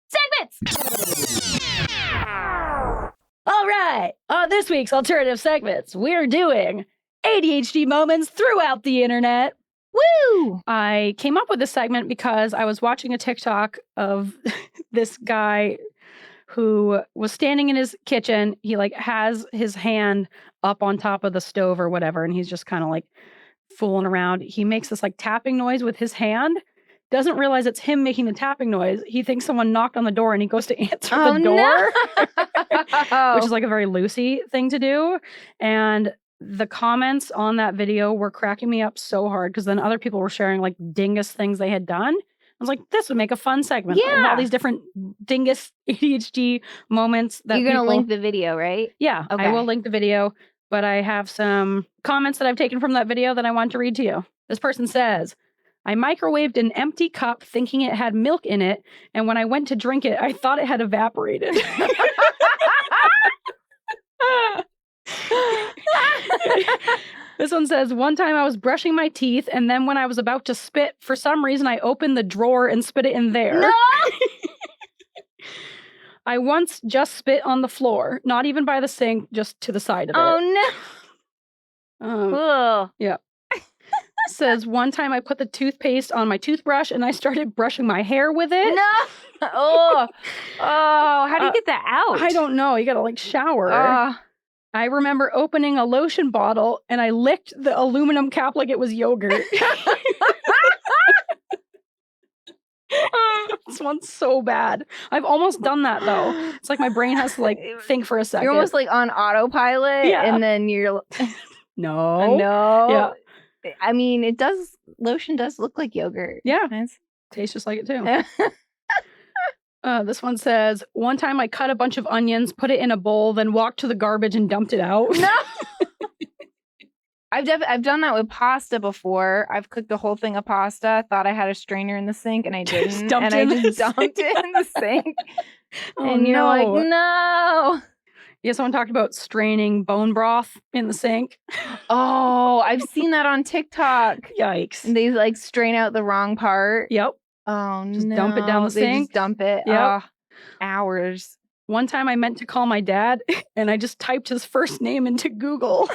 segments. All right, on this week's alternative segments, we're doing ADHD moments throughout the internet. Woo! I came up with this segment because I was watching a TikTok of this guy who was standing in his kitchen. He like has his hand up on top of the stove or whatever, and he's just kind of like fooling around. He makes this like tapping noise with his hand. Doesn't realize it's him making the tapping noise. He thinks someone knocked on the door and he goes to answer the door, which is like a very Lucy thing to do. And the comments on that video were cracking me up so hard because then other people were sharing like dingus things they had done. I was like, this would make a fun segment of all these different dingus ADHD moments. That you're going to link the video, right? Yeah, okay. I will link the video, but I have some comments that I've taken from that video that I want to read to you. This person says, I microwaved an empty cup thinking it had milk in it, and when I went to drink it, I thought it had evaporated. This one says, one time I was brushing my teeth, and then when I was about to spit, for some reason I opened the drawer and spit it in there. No! I once just spit on the floor, not even by the sink, just to the side of it. Oh, no. Yeah. Says, one time I put the toothpaste on my toothbrush and I started brushing my hair with it. No. Oh, how do you get that out? I don't know. You got to like shower. I remember opening a lotion bottle and I licked the aluminum cap like it was yogurt. This one's so bad. I've almost done that though. It's like my brain has to like think for a second. You're almost like on autopilot and then you're... No. Yeah. I mean, lotion does look like yogurt. Yeah. Tastes just like it too. This one says, one time I cut a bunch of onions, put it in a bowl, then walked to the garbage and dumped it out. No. I've done that with pasta before. I've cooked a whole thing of pasta. Thought I had a strainer in the sink and I didn't. Dumped it in the sink. And you're like, no. Yeah, someone talked about straining bone broth in the sink. Oh, I've seen that on TikTok. Yikes. And they like strain out the wrong part. Yep. Oh, just dump it down the sink. Just dump it. Yep. Hours. One time I meant to call my dad and I just typed his first name into Google.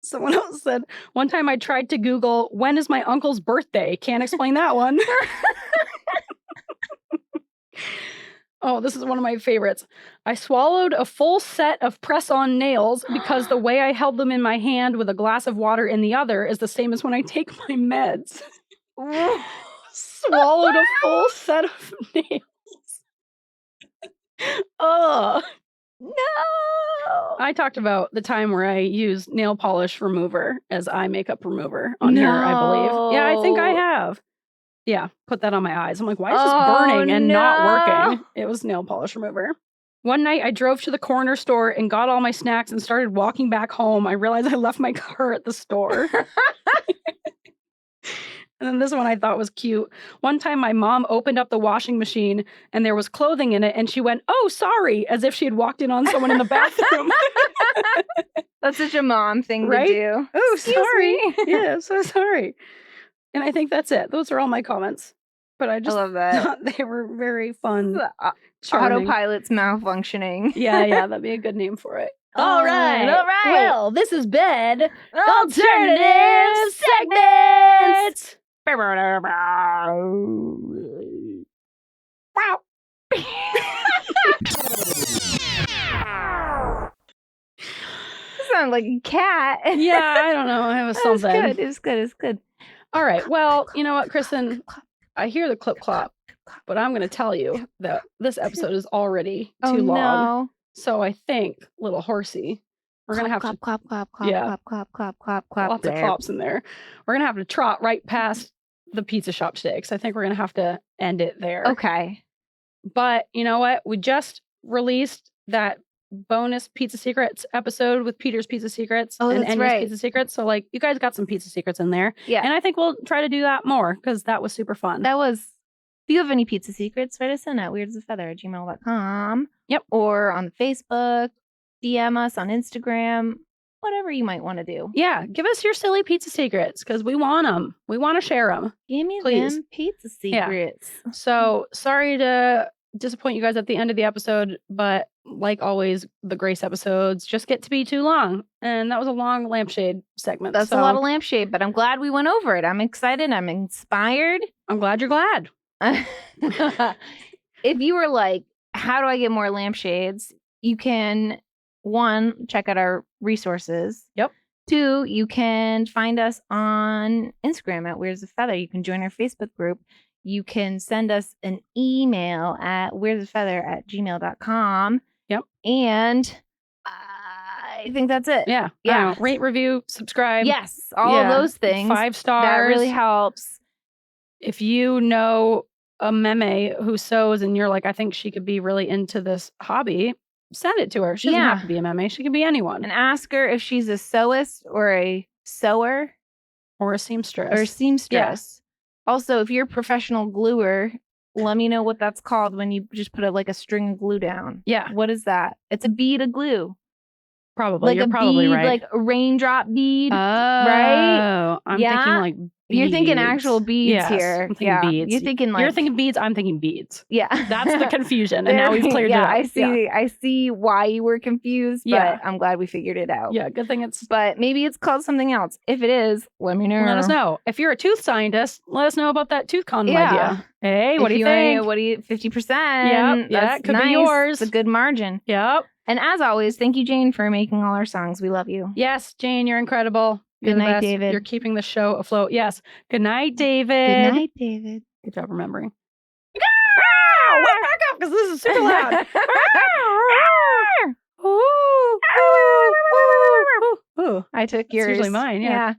Someone else said, one time I tried to Google, when is my uncle's birthday? Can't explain that one. Oh, this is one of my favorites. I swallowed a full set of press-on nails because the way I held them in my hand with a glass of water in the other is the same as when I take my meds. Swallowed a full set of nails. Oh. No. I talked about the time where I use nail polish remover as eye makeup remover on here, I believe. Yeah, I think I have. Yeah, put that on my eyes. I'm like, why is this burning and not working? It was nail polish remover. One night I drove to the corner store and got all my snacks and started walking back home. I realized I left my car at the store. And then this one I thought was cute. One time my mom opened up the washing machine and there was clothing in it and she went, "Oh, sorry," as if she had walked in on someone in the bathroom. That's such a mom thing Right? to do. Oh, Excuse sorry. me. Yeah, so sorry. And I think that's it. Those are all my comments. But I just love that. thought they were very fun. Charming. Autopilot's malfunctioning. Yeah, that'd be a good name for it. All right. Well, this has been Alternative Segments. Wow. Sound like a cat. Yeah, I don't know. It was something. It was good. All right. Well, you know what, Kristen? I hear the clip clop, but I'm going to tell you that this episode is already too long. No. So I think, little horsey, we're going to have to clap, Yeah. clap. lots of clops in there. We're going to have to trot right past the pizza shop today because I think we're going to have to end it there. Okay. But you know what? We just released that bonus Pizza Secrets episode with Peter's Pizza Secrets and that's Enya's right. Pizza Secrets. So like you guys got some pizza secrets in there. Yeah. And I think we'll try to do that more because that was super fun. That was, if you have any pizza secrets, write us in at weirdasaFeather@gmail.com. Yep. Or on Facebook, DM us on Instagram, whatever you might want to do. Yeah, give us your silly pizza secrets because we want them. We want to share them. Give me Please. them pizza Yeah. secrets. So sorry to disappoint you guys at the end of the episode, but like always, the Grace episodes just get to be too long. And that was a long lampshade segment. That's so a lot of lampshade, but I'm glad we went over it. I'm excited. I'm inspired. I'm glad you're glad. If you were like, how do I get more lampshades? You can, 1, check out our resources. Yep. 2, you can find us on Instagram at weirdasaFeather. You can join our Facebook group. You can send us an email at weirdasaFeather@gmail.com. Yep. And I think that's it. Yeah. Yeah. Rate, review, subscribe. Yes. All of those things. 5 stars. That really helps. If you know a meme who sews and you're like, I think she could be really into this hobby, send it to her. She doesn't have to be a meme. She can be anyone. And ask her if she's a sewist or a sewer Or a seamstress. or seamstress. Also, if you're a professional gluer, let me know what that's called when you just put a string of glue down. Yeah. What is that? It's a bead of glue. Probably. Like You're a probably bead, right. like a raindrop bead. Oh, right? I'm Yeah. thinking like beads. You're thinking actual beads Yes, here. I'm thinking beads. You're thinking You're thinking beads. I'm thinking beads. yeah. That's the confusion. And now we've cleared it up. I see. I see why you were confused, but Yeah. I'm glad we figured it out. Yeah. Good thing it's. But maybe it's called something else. If it is, let me know. Let us know. If you're a tooth scientist, let us know about that tooth condom Yeah. idea. Hey, what do you think? 50%? Yep, yeah, That's it could be nice. yours. It's a good margin. Yep. And as always, thank you, Jane, for making all our songs. We love you. Yes, Jane, you're incredible. You're Good the night, best. David. You're keeping the show afloat. Yes. Good night, David. Good night, David. Good job remembering. Wake back up because this is super loud. Ooh. I took yours. Usually mine, yeah.